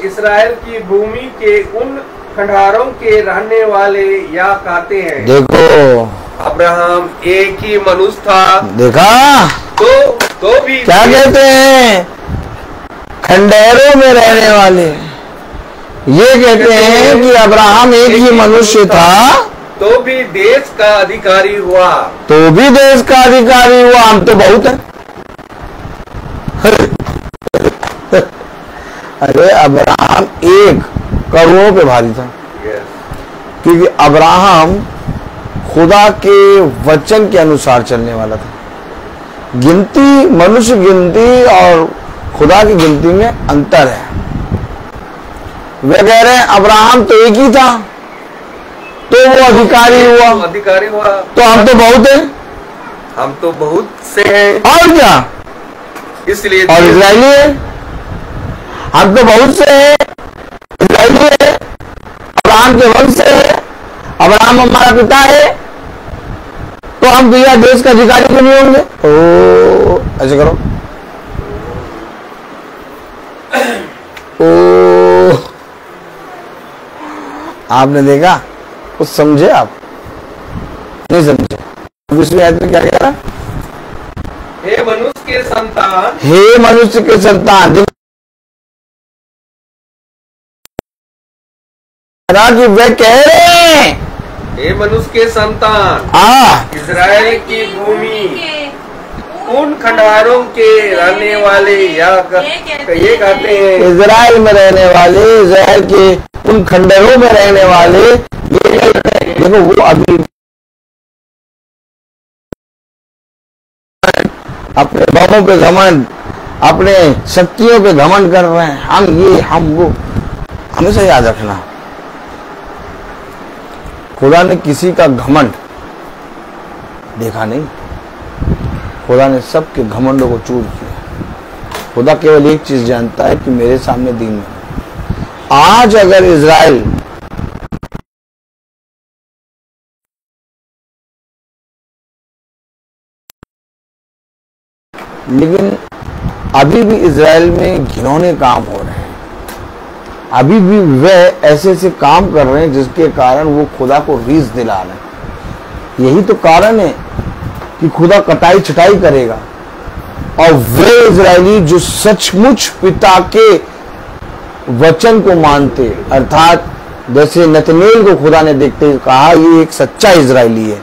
इस्राएल की भूमि के उन खंडारों के रहने वाले या कहते हैं। देखो, अब्राहम एक ही मनुष्य था। देखा तो भी क्या कहते हैं, खंडहरों में रहने वाले ये कहते हैं कि अब्राहम एक ही मनुष्य था, तो भी देश का अधिकारी हुआ। तो भी देश का अधिकारी हुआ। हम तो बहुत हैं। अरे अब्राहम एक करोड़ों पे भारी था, क्योंकि अब्राहम खुदा के वचन के अनुसार चलने वाला था। गिनती, मनुष्य गिनती और खुदा की गिनती में अंतर है। वे कह रहे हैं अब्राहम तो एक ही था, तो वो अधिकारी हुआ। तो हम तो बहुत हैं। हम तो बहुत से हैं। और क्या, इसलिए और इजरायली है। हम तो बहुत से हैं, इजरायली है, अब्राहम के वंश से है, अब्राहम हमारा पिता है, तो हम भैया देश का अधिकारी क्यों नहीं होंगे? ओ ऐसे करो, ओ आपने देखा, कुछ समझे? आप नहीं समझे? 20वीं आयत में क्या कह रहा? हे मनुष्य के संतान, हे मनुष्य के संतान, कि वे कह रहे हैं, हे मनुष्य के संतान, इजराइल की भूमि उन खंडारों के रहने वाले या ये कहते हैं, इजराइल में रहने वाले, इजराइल के उन खंडरों में रहने वाले ये कहते हैं। देखो, वो अभी अपने बमों पे घमंड, अपने शक्तियों पे घमंड कर रहे हैं, हम ये हम वो। हमेशा याद रखना, खुदा ने किसी का घमंड देखा नहीं, खुदा ने सबके घमंडों को चूर किया। खुदा केवल एक चीज जानता है कि मेरे सामने दीन में। आज अगर इजराइल लेकिन अभी भी इजराइल में घिनौने काम हो रहे हैं, अभी भी वह ऐसे ऐसे काम कर रहे हैं जिसके कारण वो खुदा को रीस दिला रहे हैं। यही तो कारण है कि खुदा कटाई छटाई करेगा। और वे इजरायली जो सचमुच पिता के वचन को मानते, अर्थात जैसे नतनेल को खुदा ने देखते हुए कहा ये एक सच्चा इजरायली है।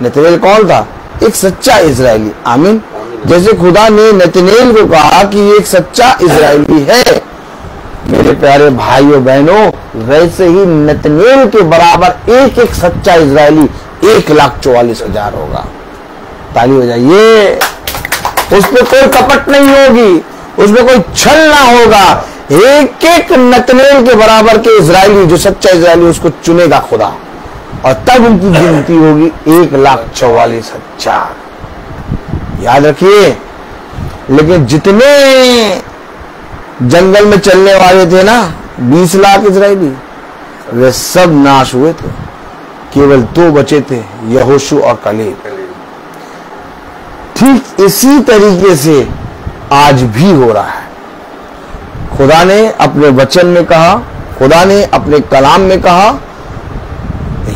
नतनेल कौन था? एक सच्चा इजरायली। आमीन। जैसे खुदा ने नतनेल को कहा कि ये एक सच्चा इजरायली है, मेरे प्यारे भाइयों बहनों, वैसे ही नतनेल के बराबर एक एक सच्चा इजरायली 1,44,000 होगा। ताली हो जाइए। उसमें कोई कपट नहीं होगी, उसमें कोई छल ना होगा। एक एक नतनेल के बराबर के इजरायली, जो सच्चा इजरायली, उसको चुनेगा खुदा, और तब उनकी गिनती होगी 1,44,000। याद रखिए। लेकिन जितने जंगल में चलने वाले थे ना, 20 लाख इजरायली, वे सब नाश हुए थे। केवल 2 बचे थे, यहोशू और कलेब। ठीक इसी तरीके से आज भी हो रहा है। खुदा ने अपने वचन में कहा, खुदा ने अपने कलाम में कहा।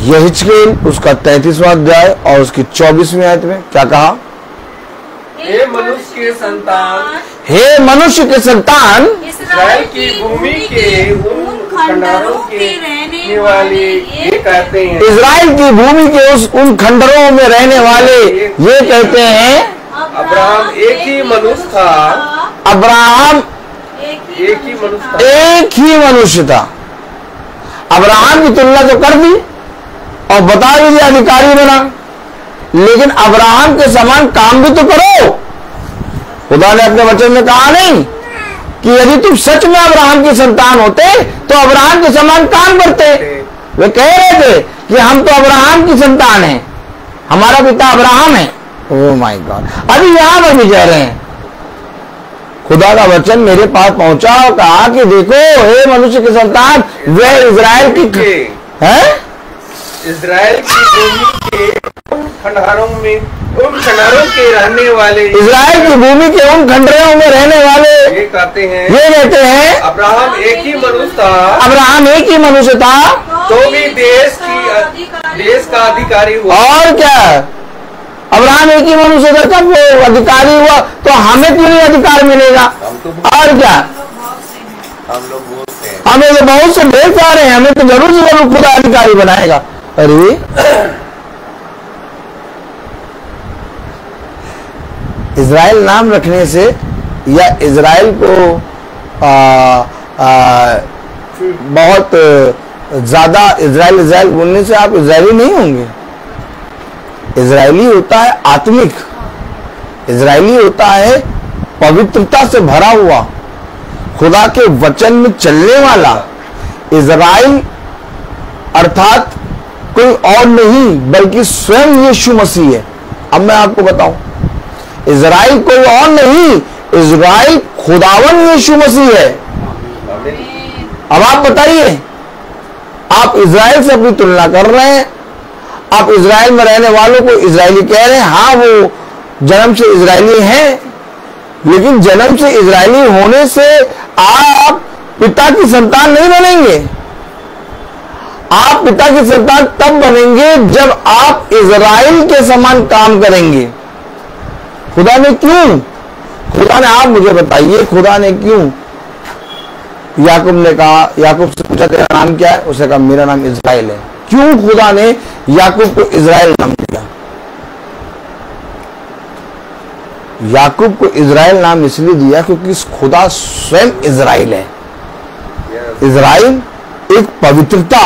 यहिजकेल उसका 33वां अध्याय और उसकी 24वीं आयत में क्या कहा? हे मनुष्य के संतान, हे मनुष्य के संतान, इस्राएल की भूमि के उन खंडहरों के रहने वाले ये कहते हैं, इजराइल की भूमि के उन खंडहरों में रहने वाले ये कहते हैं, अब्राहम एक ही मनुष्य था। अब्राहम एक ही मनुष्य था। एक ही मनुष्य था। अब्राहम की तुलना तो कर दी और बता भी दिया अधिकारी बना, लेकिन अब्राहम के समान काम भी तो करो। खुदा ने अपने वचन में कहा नहीं कि यदि तुम सच में अब्राहम की संतान होते तो अब्राहम के समान काम करते। वे कह रहे थे कि हम तो अब्राहम की संतान हैं, हमारा पिता अब्राहम है। ओह माय गॉड, अभी यहां पर भी कह रहे हैं। खुदा का वचन मेरे पास पहुंचा और कहा कि देखो हे मनुष्य की संतान, वे इजराइल की है, इजराइल की भूमि के उन खंडहरों के रहने वाले, इजराइल की भूमि के उन खंडहरों में रहने वाले ये कहते हैं, अब्राहम एक ही मनुष्य था। अब्राहम एक ही मनुष्य था तो भी देश का अधिकारी हुआ। और क्या, अब्राहम एक ही मनुष्य था, जब वो अधिकारी हुआ तो हमें क्यों नहीं अधिकार मिलेगा? और क्या, हम लोग बोलते हैं, हमें तो बहुत से ढेर सारे हैं, हमें तो जरूर से जरूर खुदा अधिकारी बनाएगा। अरे इजराइल नाम रखने से या इजराइल को बहुत ज्यादा इजराइल बोलने से आप इजरायली नहीं होंगे। इजरायली होता है आत्मिक, इजरायली होता है पवित्रता से भरा हुआ, खुदा के वचन में चलने वाला। इजराइल अर्थात कोई और नहीं बल्कि स्वयं यीशु मसीह है। अब मैं आपको बताऊं, इजराइल कोई और नहीं, इजराइल खुदावन यीशु मसीह है। अब आप बताइए, आप इजराइल से अपनी तुलना कर रहे हैं, आप इजराइल में रहने वालों को इजरायली कह रहे हैं। हाँ, वो जन्म से इजरायली हैं, लेकिन जन्म से इजरायली होने से आप पिता की संतान नहीं बनेंगे। आप पिता की संतान तब बनेंगे जब आप इजराइल के समान काम करेंगे। खुदा ने क्यों, खुदा ने, आप मुझे बताइए, खुदा ने क्यों याकूब ने कहा, याकूब से पूछा तेरा नाम क्या है? उसने कहा मेरा नाम इजराइल है। क्यों खुदा ने याकूब को इजराइल नाम दिया? याकूब को इजराइल नाम इसलिए दिया क्योंकि खुदा स्वयं इजराइल है। इजराइल एक पवित्रता,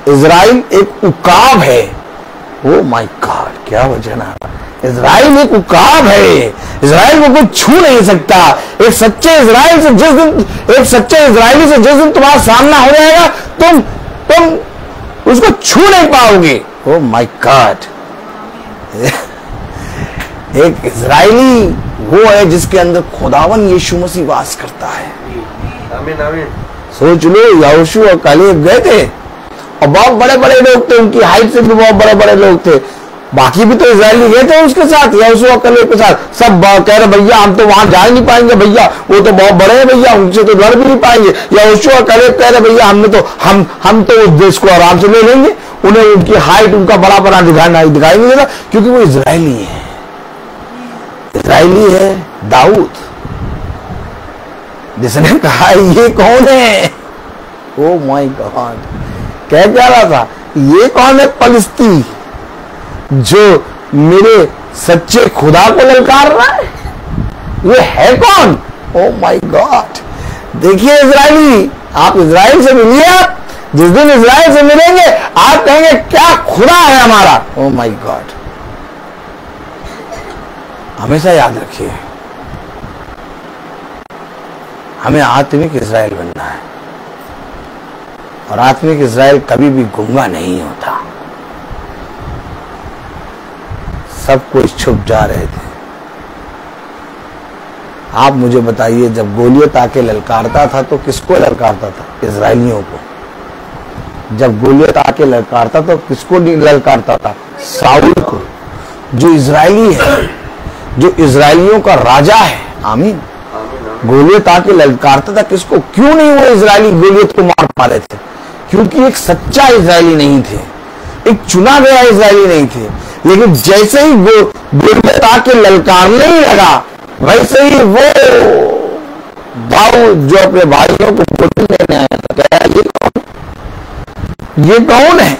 इजराइल एक उकाब है। ओ माय गॉड, क्या वचन आ रहा है। इजराइल एक उकाब है, इजराइल को कोई छू नहीं सकता। एक सच्चे इजराइल से जिस दिन, एक सच्चे इजरायली से जिस दिन तुम्हारा सामना हो जाएगा, तुम उसको छू नहीं पाओगे। ओ माय गॉड, एक इजरायली वो है जिसके अंदर खुदावन यीशु मसीह वास करता है। आमीन आमीन। सोच लो, यहोशू और कालेब गए थे और बहुत बड़े बड़े लोग थे, उनकी हाइट से भी बहुत बड़े बड़े लोग थे। बाकी भी तो इजरायली गए थे उसके साथ, यहोशू और कालेब के साथ। सब कह रहे भैया हम तो वहां जा ही नहीं पाएंगे, भैया वो तो बहुत बड़े हैं, भैया उनसे तो लड़ भी नहीं पाएंगे। यहोशू और कालेब कह रहे भैया हम तो उस देश को आराम से ले लेंगे। उन्हें उनकी हाइट, उनका बड़ा दिखाई नहीं देगा, क्योंकि वो इजरायली है। इजरायली है दाऊद, जिसने कहा ये कौन है? ओ माय गॉड, क्या रहा था, ये कौन है पलिस्ती जो मेरे सच्चे खुदा को ललकार रहा है? ये है कौन? Oh my God. देखिए इजरायली, आप इजराइल से मिलिए, आप जिस दिन इजराइल से मिलेंगे आप कहेंगे क्या खुदा है हमारा। ओ माय गॉड, हमेशा याद रखिए, हमें आत्मिक इजराइल बनना है, और आत्मिक इजराइल कभी भी गुंगा नहीं होता। सब कुछ छुप जा रहे थे। आप मुझे बताइए, जब गोलियत आके ललकारता था तो किसको ललकारता था? इजरायलियों को। जब गोलियत आके ललकारता तो किसको ललकारता था? साउल को, जो इजरायली है, जो इजरायलियों का राजा है। आमीन। गोलियत आके ललकारता था किसको? क्यों नहीं वो इजरायली गोलियत को मार पा रहे थे? क्योंकि एक सच्चा इजरायली नहीं थे, एक चुना गया इजरायली नहीं थे। लेकिन जैसे ही गोलियत आके ललकारने ही लगा, वैसे ही वो दाऊद जो अपने भाइयों को गोली देने आया था, क्या ये कौन? ये कौन है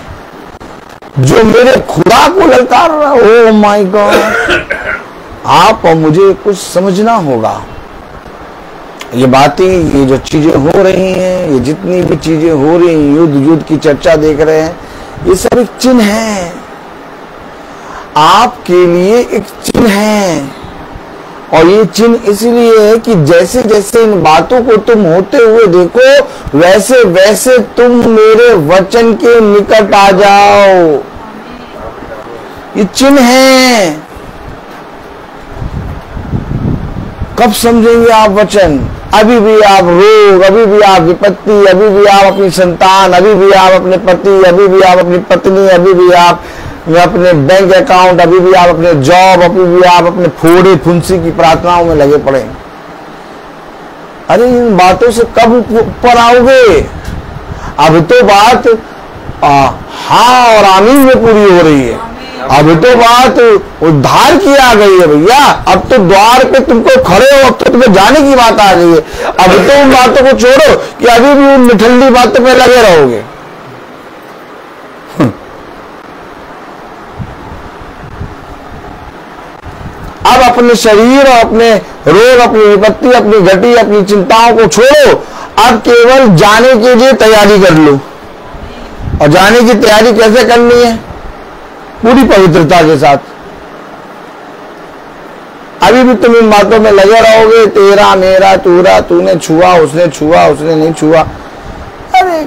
जो मेरे खुदा को ललकार रहा है? ओ माय गॉड, आप और मुझे कुछ समझना होगा। ये बातें, ये जो चीजें हो रही हैं, ये जितनी भी चीजें हो रही हैं, युद्ध की चर्चा देख रहे हैं, ये सब एक चिन्ह है, आपके लिए एक चिन्ह है। और ये चिन्ह इसलिए है कि जैसे जैसे इन बातों को तुम होते हुए देखो, वैसे वैसे तुम मेरे वचन के निकट आ जाओ। ये चिन्ह है। कब समझेंगे आप वचन? अभी भी आप रोग, अभी भी आप विपत्ति, अभी भी आप अपनी संतान, अभी भी आप अपने पति, अभी भी आप अपनी पत्नी, अभी भी आप अपने बैंक अकाउंट, अभी भी आप अपने जॉब, अभी भी आप अपने फोड़े फुंसी की प्रार्थनाओं में लगे पड़े। अरे इन बातों से कब ऊपर आओगे? अब तो बात हाँ और आमीन में पूरी हो रही है। अब तो बात उद्धार की आ गई है भैया। अब तो द्वार पे तुमको खड़े हो, अब तो तुम्हें जाने की बात आ गई है। अब तो उन बातों को छोड़ो कि अभी भी उन निठल्ली बातों पे लगे रहोगे। अब अपने शरीर और अपने रोग, अपनी विपत्ति, अपनी घटी, अपनी चिंताओं को छोड़ो। अब केवल जाने के लिए तैयारी कर लो। और जाने की तैयारी कैसे करनी है? पूरी पवित्रता के साथ। अभी भी तुम इन बातों में लगे रहोगे, तेरा मेरा तूरा, तूने छुआ, उसने नहीं छुआ। अरे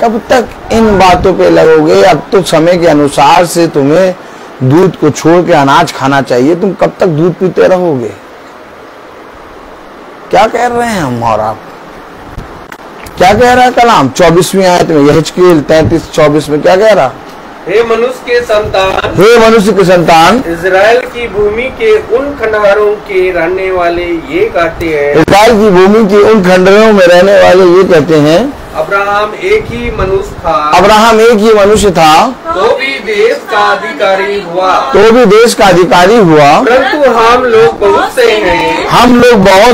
कब तक इन बातों पे लगोगे? अब तो समय के अनुसार से तुम्हें दूध को छोड़ के अनाज खाना चाहिए। तुम कब तक दूध पीते रहोगे? क्या कह रहे हैं हम और आप? क्या कह रहा है कलाम 24वीं आयत में, यहेजकेल 33:24 में क्या कह रहा? हे मनुष्य के संतान, हे मनुष्य के संतान, इजराइल की भूमि के उन खंडहरों के रहने वाले ये कहते हैं, इजराइल की भूमि के उन खंडहरों में रहने वाले ये कहते हैं, अब्राहम एक ही मनुष्य था, अब्राहम एक ही मनुष्य था, तो भी देश का अधिकारी हुआ, परंतु हम लोग बहुत से हैं,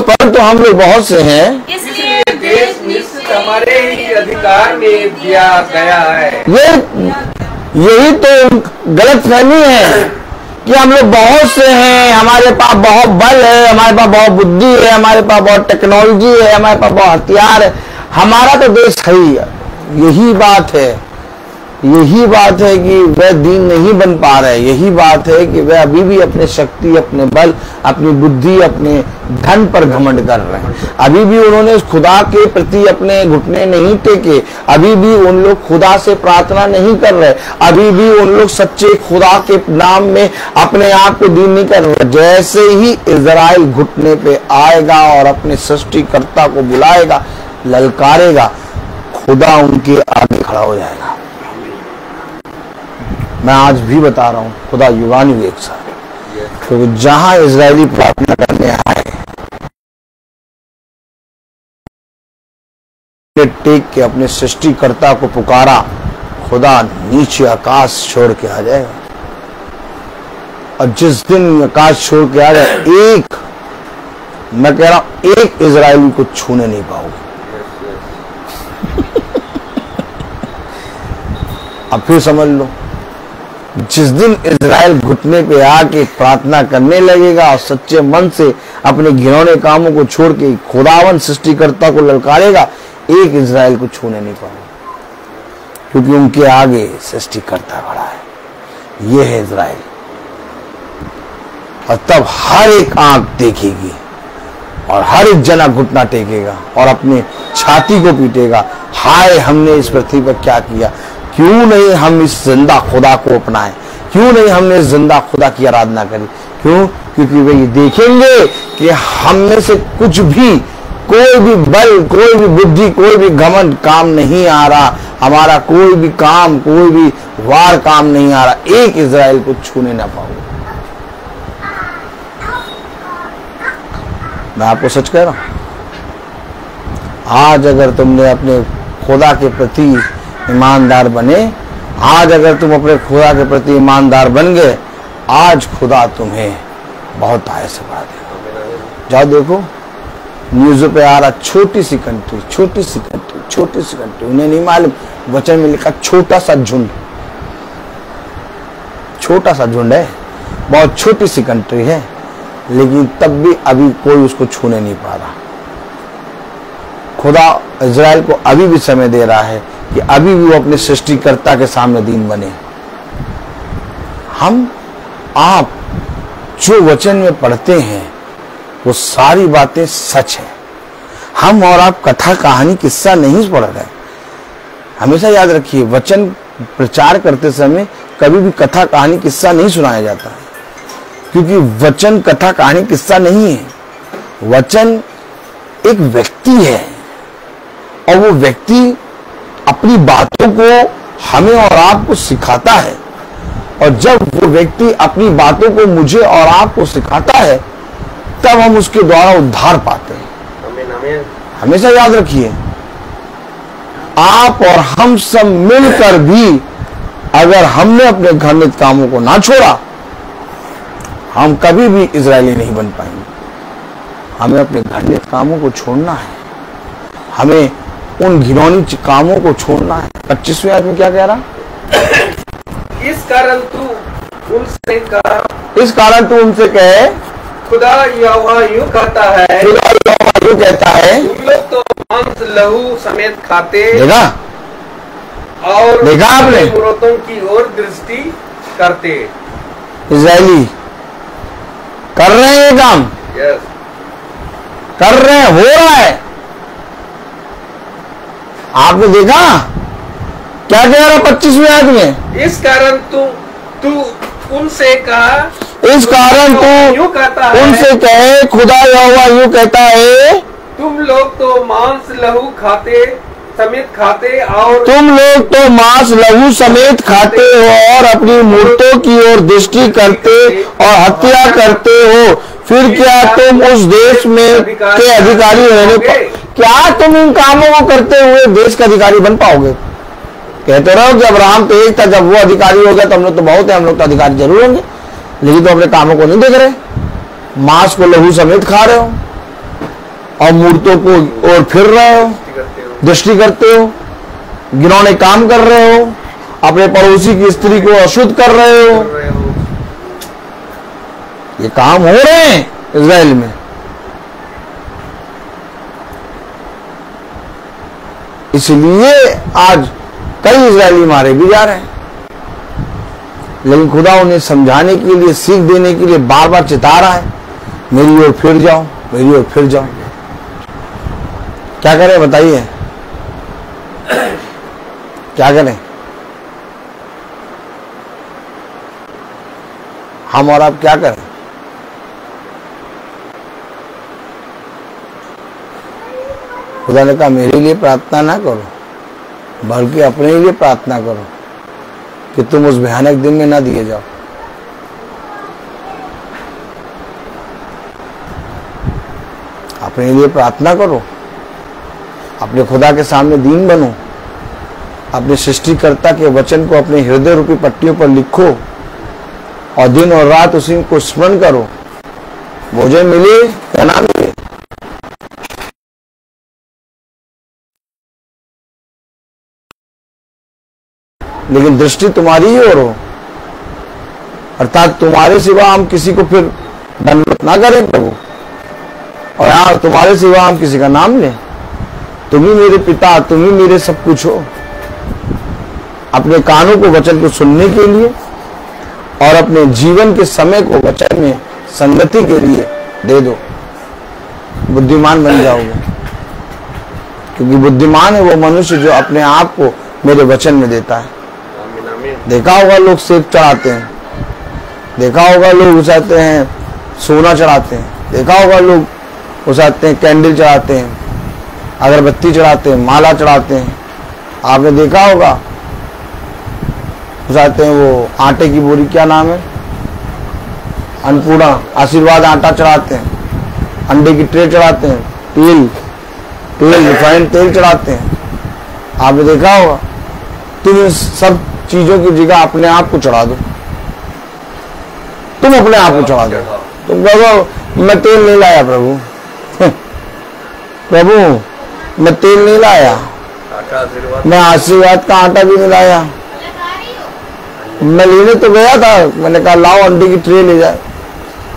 परंतु हम लोग बहुत से हैं, इसलिए देश निश्चित हमारे ही अधिकार में दिया गया है। यही तो गलत फहमी है कि हम लोग बहुत से हैं, हमारे पास बहुत बल है, हमारे पास बहुत बुद्धि है, हमारे पास बहुत टेक्नोलॉजी है, हमारे पास बहुत हथियार है, हमारा तो देश है ही। यही बात है कि वह दीन नहीं बन पा रहे। यही बात है कि वह अभी भी अपने शक्ति, अपने बल, अपनी बुद्धि, अपने धन पर घमंड कर रहे हैं। अभी भी उन्होंने खुदा के प्रति अपने घुटने नहीं टेके। अभी भी उन लोग खुदा से प्रार्थना नहीं कर रहे। अभी भी उन लोग सच्चे खुदा के नाम में अपने आप को दीन नहीं कर रहे। जैसे ही इजराइल घुटने पे आएगा और अपने सृष्टिकर्ता को बुलाएगा, ललकारेगा, खुदा उनके आगे खड़ा हो जाएगा। मैं आज भी बता रहा हूं, खुदा युगानुयुग एक साथ। तो जहां इजरायली प्रार्थना करने आए, टेक के अपने सृष्टिकर्ता को पुकारा, खुदा नीचे आकाश छोड़ के आ जाएगा। और जिस दिन आकाश छोड़ के आ जाए, मैं कह रहा हूं, एक इजरायली को छूने नहीं पाओगे। अब फिर समझ लो, जिस दिन इजराइल घुटने पे आके प्रार्थना करने लगेगा और सच्चे मन से अपने घिनौने कामों को छोड़ के खुदावन सृष्टिकर्ता को ललकारेगा, एक इजराइल को छूने नहीं पाएगा, क्योंकि उनके आगे सृष्टिकर्ता खड़ा है। ये है इजराइल। और तब हर एक आंख देखेगी और हर एक जना घुटना टेकेगा और अपनी छाती को पीटेगा, हाय हमने इस पृथ्वी पर क्या किया। क्यों नहीं हम इस जिंदा खुदा को अपनाएं? क्यों नहीं हमने इस जिंदा खुदा की आराधना करी? क्यों? क्योंकि वे ये देखेंगे कि हम में से कुछ भी, कोई भी बल, कोई भी बुद्धि, कोई भी घमंड काम नहीं आ रहा। हमारा कोई भी काम, कोई भी वार काम नहीं आ रहा। एक इजराइल को छूने ना पाओगे। मैं आपको सच कह रहा हूं, आज अगर तुमने अपने खुदा के प्रति ईमानदार बने, आज अगर तुम अपने खुदा के प्रति ईमानदार बन गए, आज खुदा तुम्हें बहुत आय से बढ़ा देगा। जाओ देखो, न्यूज़ पे आ रहा, छोटी सी कंट्री, उन्हें नहीं मालूम वचन में लिखा छोटा सा झुंड, छोटा सा झुंड है, बहुत छोटी सी कंट्री है, लेकिन तब भी अभी कोई उसको छूने नहीं पा रहा। खुदा इज़राइल को अभी भी समय दे रहा है कि अभी भी वो अपने सृष्टिकर्ता के सामने दीन बने। हम आप जो वचन में पढ़ते हैं वो सारी बातें सच है। हम और आप कथा कहानी किस्सा नहीं पढ़ रहे। हमेशा याद रखिए, वचन प्रचार करते समय कभी भी कथा कहानी किस्सा नहीं सुनाया जाता है, क्योंकि वचन कथा कहानी किस्सा नहीं है। वचन एक व्यक्ति है और वो व्यक्ति अपनी बातों को हमें और आपको सिखाता है, और जब वो व्यक्ति अपनी बातों को मुझे और आपको सिखाता है तब हम उसके द्वारा उद्धार पाते हैं। हमेशा याद रखिए, आप और हम सब मिलकर भी अगर हमने अपने घृणित कामों को ना छोड़ा, हम कभी भी इजरायली नहीं बन पाएंगे। हमें अपने घृणित कामों को छोड़ना है, हमें उन घिनौनी कामों को छोड़ना है। 25वें आयत में क्या कह रहा? इस कारण तू उनसे कहे, खुदा यहोवा यूं कहता है, यूं कहता है, तुम लोग तो मांस लहू समेत खाते, और देखा आपने, मूर्तों की ओर दृष्टि करते। इजरायली कर रहे हैं ये काम, यस, कर रहे हैं, हो रहा है। आपने देखा क्या कह रहा 25वें आयत में? इस कारण तू उनसे कहा, इस कारण तू यूं कहता है, उनसे कहे, खुदा यहोवा यूं कहता है, तुम लोग तो मांस लहू समेत खाते, और तुम लोग तो मांस लहू समेत खाते हो और अपनी मूर्तों की ओर दृष्टि करते और हत्या करते हो। फिर क्या तुम उस देश में के अधिकारी होने पर, क्या तुम इन कामों को करते हुए देश का अधिकारी बन पाओगे? कहते रहो कि अब्राहम तो एक था, जब वो अधिकारी हो गया तो हम लोग तो बहुत है, हम लोग तो अधिकारी जरूर होंगे, लेकिन तो अपने कामों को नहीं देख रहे। मांस को लहू समेत खा रहे हो और मूर्तों को और फिर रहे हो, दृष्टि करते हो, घिनौने काम कर रहे हो, अपने पड़ोसी की स्त्री को अशुद्ध कर रहे हो। ये काम हो रहे हैं इजराइल में। इसलिए आज कई इजरायली मारे भी जा रहे हैं, लेकिन खुदा उन्हें समझाने के लिए, सीख देने के लिए बार बार चिता रहा है, मेरी ओर फिर जाओ, मेरी ओर फिर जाओ। क्या करें बताइए, क्या करें? हम और आप क्या करें? खुदा ने कहा मेरे लिए प्रार्थना ना करो, बल्कि अपने लिए प्रार्थना करो कि तुम उस भयानक दिन में ना दिए जाओ। अपने लिए प्रार्थना करो, अपने खुदा के सामने दीन बनो, अपने सृष्टिकर्ता के वचन को अपने हृदय रूपी पट्टियों पर लिखो और दिन और रात उसी को स्मरण करो। भोजन मिले या ना मिले, लेकिन दृष्टि तुम्हारी ही और हो, अर्थात तुम्हारे सिवा हम किसी को फिर दंडवत ना करें प्रभु, और यहाँ तुम्हारे सिवा हम किसी का नाम लें। तुम ही मेरे पिता, तुम ही मेरे सब कुछ हो। अपने कानों को वचन को सुनने के लिए और अपने जीवन के समय को वचन में संगति के लिए दे दो, बुद्धिमान बन जाओगे। क्योंकि बुद्धिमान है वो मनुष्य जो अपने आप को मेरे वचन में देता है। देखा होगा लोग सेब चढ़ाते हैं, देखा होगा लोग उसाते हैं सोना चढ़ाते हैं, देखा होगा लोग उसाते हैं कैंडल चढ़ाते हैं, अगरबत्ती चढ़ाते हैं, माला चढ़ाते हैं। आपने देखा होगा उसाते हैं वो आटे की बोरी, क्या नाम है, अन्नपूर्णा, आशीर्वाद आटा चढ़ाते हैं, अंडे की ट्रे चढ़ाते हैं, तेल रिफाइंड तेल चढ़ाते हैं। आपने देखा होगा। तुम इन सब चीजों की जगह अपने आप को चढ़ा दो, तुम अपने आप को चढ़ा दो। तुम कहो मैं तेल नहीं लाया प्रभु, प्रभु मैं तेल नहीं लाया, का आशीर्वाद। मैं आशीर्वाद का आटा भी मिलाया। मैं लेने तो गया था, मैंने कहा लाओ अंडे की ट्रे ले जाए,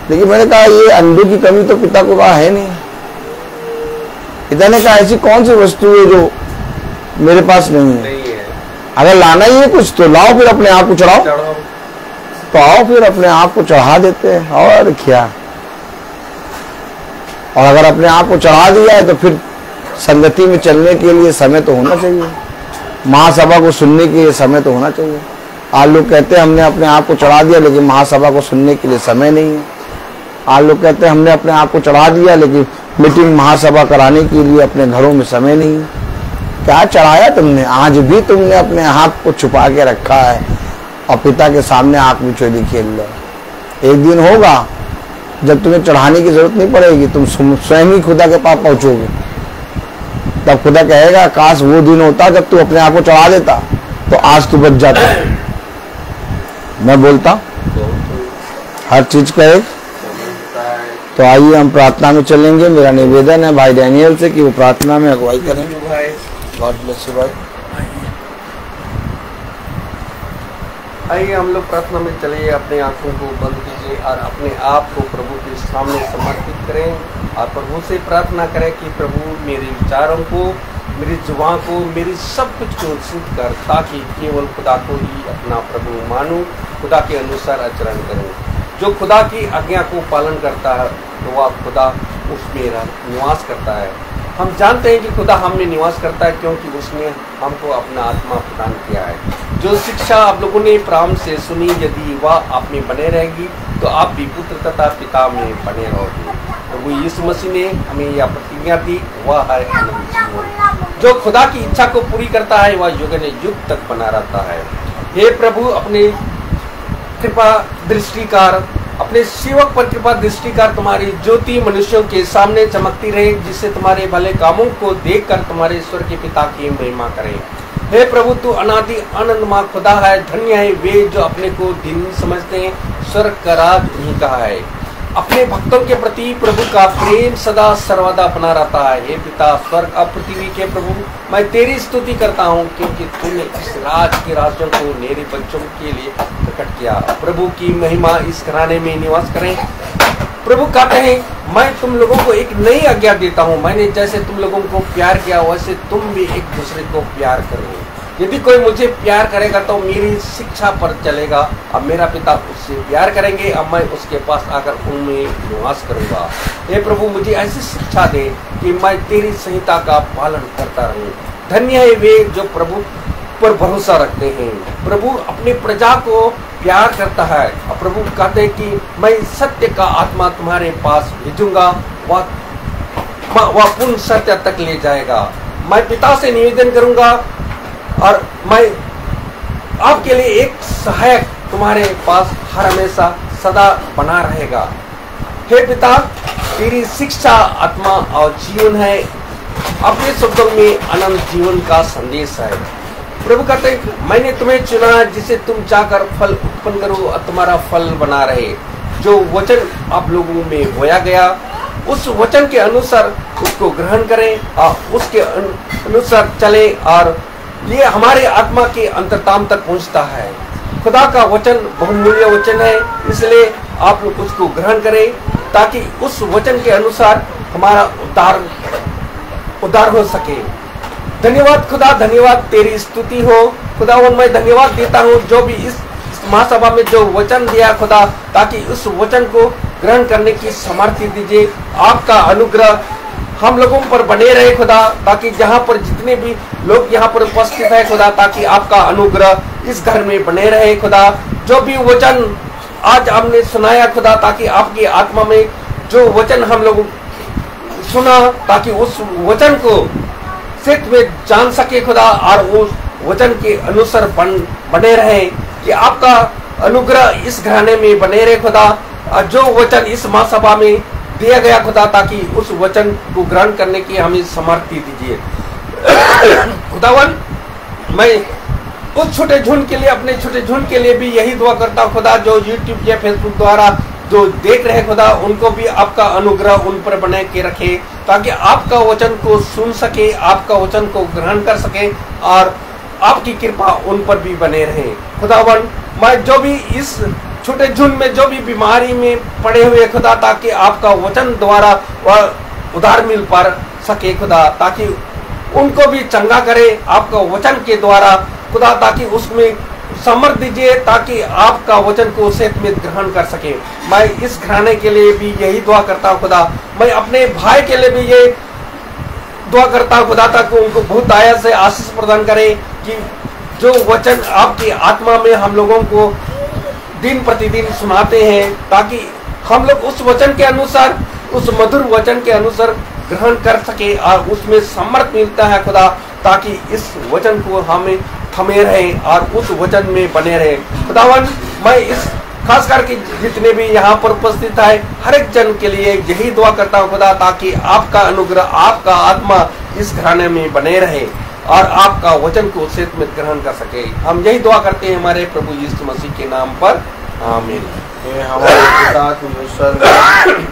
लेकिन मैंने कहा ये अंडे की कमी तो पिता को कहा है नहीं। पिता ने कहा ऐसी कौन सी वस्तु है जो मेरे पास नहीं है, अगर लाना ही है कुछ तो लाओ, फिर अपने आप को चढ़ाओ। तो आओ फिर अपने आप को चढ़ा देते हैं, और क्या। और अगर अपने आप को चढ़ा दिया है तो फिर संगति में चलने के लिए समय तो होना चाहिए, महासभा को सुनने के लिए समय तो होना चाहिए। आज लोग कहते हैं हमने अपने आप को चढ़ा दिया, लेकिन महासभा को सुनने के लिए समय नहीं है। आज लोग कहते हैं हमने अपने आप को चढ़ा दिया, लेकिन मीटिंग महासभा कराने के लिए अपने घरों में समय नहीं है। क्या चढ़ाया तुमने? आज भी तुमने अपने हाथ को छुपा के रखा है और पिता के सामने आंख मिचौली खेल लो। एक दिन होगा जब तुम्हें चढ़ाने की जरूरत नहीं पड़ेगी, तुम स्वयं ही खुदा के पास पहुंचोगे। तब खुदा कहेगा काश वो दिन होता जब तू अपने आप को चढ़ा देता, तो आज तू बच जाता। मैं बोलता हर चीज का एक। तो आइए हम प्रार्थना में चलेंगे। मेरा निवेदन है भाई डैनियल से कि वो प्रार्थना में अगुवाई करें। गॉड ब्लेस यू भाई। आइए हम लोग प्रार्थना में चलिए, अपने आंखों को बंद कीजिए और अपने आप को प्रभु के सामने समर्पित करें और प्रभु से प्रार्थना करें कि प्रभु मेरे विचारों को, मेरी जुबान को, मेरी सब कुछ को शुद्ध कर, ताकि केवल खुदा को ही अपना प्रभु मानूं, खुदा के अनुसार आचरण करूं। जो खुदा की आज्ञा को पालन करता है तो वह खुदा उसमें निवास करता है। हम जानते हैं कि खुदा हम में निवास करता है क्योंकि उसने हमको अपना आत्मा प्रदान किया है। जो शिक्षा आप लोगों ने प्रारंभ से सुनी, यदि वह आप में बने रहेगी तो आप भी पुत्र तथा पिता में बने रहोगे। प्रभु यीशु मसीह ने हमें यह प्रतिज्ञा दी, वह है अनंत जीवन। जो खुदा की इच्छा को पूरी करता है वह युग ने युग तक बना रहता है। हे प्रभु, अपने कृपा दृष्टिकार, अपने सेवक पर कृपा दृष्टिकार तुम्हारी ज्योति मनुष्यों के सामने चमकती रहे, जिससे तुम्हारे भले कामों को देखकर तुम्हारे ईश्वर के पिता की महिमा करें। हे प्रभु, तू अनादि आनंदमय खुदा है। धन्य है वे जो अपने को दिन समझते हैं, स्वर्ग का राज उन्हीं का है। अपने भक्तों के प्रति प्रभु का प्रेम सदा सर्वदा बना रहता है। हे पिता स्वर्ग और पृथ्वी के प्रभु, मैं तेरी स्तुति करता हूँ क्योंकि तूने इस राज के राजों को मेरे बच्चों के लिए प्रकट किया। प्रभु की महिमा इस घराने में निवास करें। प्रभु कहते हैं मैं तुम लोगों को एक नई आज्ञा देता हूँ, मैंने जैसे तुम लोगों को प्यार किया वैसे तुम भी एक दूसरे को प्यार करो। यदि कोई मुझे प्यार करेगा तो मेरी शिक्षा पर चलेगा और मेरा पिता उससे प्यार करेंगे और मैं उसके पास आकर उनमें निवास करूंगा। हे प्रभु, मुझे ऐसी शिक्षा दे कि मैं तेरी संहिता का पालन करता रहूं। धन्य है वे जो प्रभु पर भरोसा रखते हैं। प्रभु अपने प्रजा को प्यार करता है और प्रभु कहते हैं कि मैं सत्य का आत्मा तुम्हारे पास भेजूंगा, वह पूर्ण सत्य तक ले जाएगा। मैं पिता से निवेदन करूंगा और मैं आपके लिए एक सहायक तुम्हारे पास हर हमेशा सदा बना रहेगा। हे पिता, तेरी शिक्षा आत्मा और जीवन है, अपने शब्दों में अनंत जीवन का संदेश है। प्रभु कहते हैं मैंने तुम्हें चुना जिसे तुम चाहकर फल उत्पन्न करो और तुम्हारा फल बना रहे। जो वचन आप लोगों में बोया गया उस वचन के अनुसार उसको ग्रहण करें और उसके अनुसार चले, और ये हमारे आत्मा के अंतर्ताम तक पहुंचता है। खुदा का वचन बहुमूल्य वचन है, इसलिए आप लोग उसको ग्रहण करें ताकि उस वचन के अनुसार हमारा उद्धार हो सके। धन्यवाद खुदा, धन्यवाद, तेरी स्तुति हो खुदा। मैं धन्यवाद देता हूँ जो भी इस महासभा में जो वचन दिया खुदा, ताकि उस वचन को ग्रहण करने की सामर्थ्य दीजिए। आपका अनुग्रह हम लोगों पर बने रहे खुदा, ताकि जहाँ पर जितने भी लोग यहाँ पर उपस्थित है खुदा, ताकि आपका अनुग्रह इस घर में बने रहे खुदा। जो भी वचन आज हमने सुनाया खुदा, ताकि आपकी आत्मा में जो वचन हम लोग सुना, ताकि उस वचन को सत्य में जान सके खुदा, और उस वचन के अनुसार बने रहे, कि आपका अनुग्रह इस घराने में बने रहे खुदा। जो वचन इस महासभा में दिया गया खुदा, ताकि उस वचन को ग्रहण करने की हमें सामर्थ्य दीजिए खुदावन। मैं उस छोटे झुंड के लिए, अपने छोटे झुंड के लिए भी यही दुआ करता हूँ खुदा, जो यूट्यूब या फेसबुक द्वारा जो देख रहे खुदा उनको भी आपका अनुग्रह उन पर बने के रखे, ताकि आपका वचन को सुन सके, आपका वचन को ग्रहण कर सके और आपकी कृपा उन पर भी बने रहे। खुदावन, मैं जो भी इस छोटे झुंड में जो भी बीमारी में पड़े हुए खुदा, ताकि आपका वचन द्वारा वह उद्धार मिल पा सके खुदा, ताकि उनको भी चंगा करे आपका वचन के द्वारा खुदा, ताकि उसमें समर्थ दीजिए, ताकि आपका वचन को सेहत में ग्रहण कर सके। मैं इस घराने के लिए भी यही दुआ करता हूँ खुदा, मैं अपने भाई के लिए भी ये दुआ करता हूँ खुदा, ताकि उनको बहुत आया से आशीष प्रदान करे कि जो वचन आपकी आत्मा में हम लोगों को दिन प्रतिदिन सुनाते हैं, ताकि हम लोग उस वचन के अनुसार, उस मधुर वचन के अनुसार ग्रहण कर सके और उसमें समर्थ मिलता है खुदा, ताकि इस वचन को हमें थमे रहे और उस वचन में बने रहे। खुदावन, मैं इस खास करके जितने भी यहाँ पर उपस्थित है हर एक जन के लिए यही दुआ करता हूँ खुदा, ताकि आपका अनुग्रह, आपका आत्मा इस घराने में बने रहे और आपका वचन को सेहत में ग्रहण कर सके। हम यही दुआ करते हैं हमारे प्रभु यीशु मसीह के नाम पर, आमीन। हमारे पिता तुम स्वर्ग,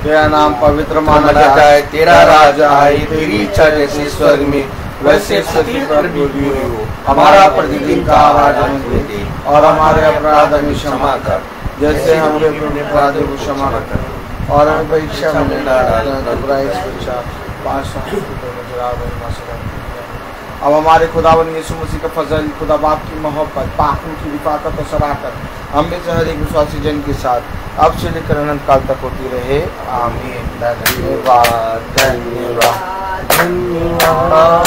तेरा नाम पवित्र माना जाए, तेरा राज आए, तेरी इच्छा जैसे स्वर्ग में वैसे पृथ्वी पर भी हो। हमारा प्रतिदिन का आहार हमें दे और हमारे अपराध हमें क्षमा कर, जैसे हम अपने अपराधों को क्षमा कर, और हमें परीक्षा में न डालना, बुराई से बचा। अब हमारे खुदावन यीशु मसीह का फजल, खुदा बाप की मोहब्बत, पापों की रिफाकत और सराहत हम में से हर एक विश्वासी जन के साथ अब से लेकर अनंत काल तक होती रहे, आमीन। धन्यवाद धन्यवाद धन्यवाद,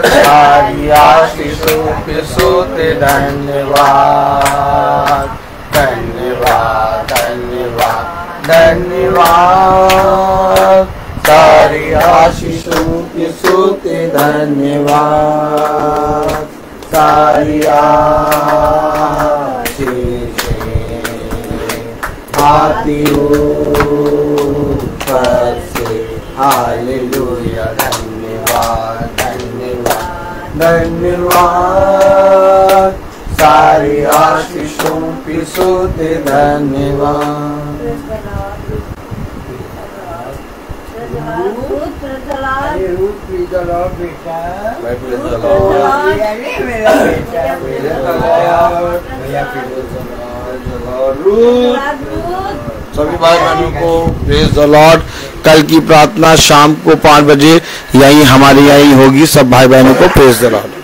सारी आशीषों पे सोते धन्यवाद धन्यवाद धन्यवाद धन्यवाद, सारी आशीषों के सोते धन्यवाद, सारी आशीषें आती ऊपर से, हालेलुया। धन्यवाद धन्यवाद धन्यवाद, सारी आशीषों पे सोते धन्यवाद। सभी भाई बहनों को प्रेज द लॉर्ड। कल की प्रार्थना शाम को 5 बजे यही हमारी यही होगी। सब भाई बहनों को प्रेज द लॉर्ड।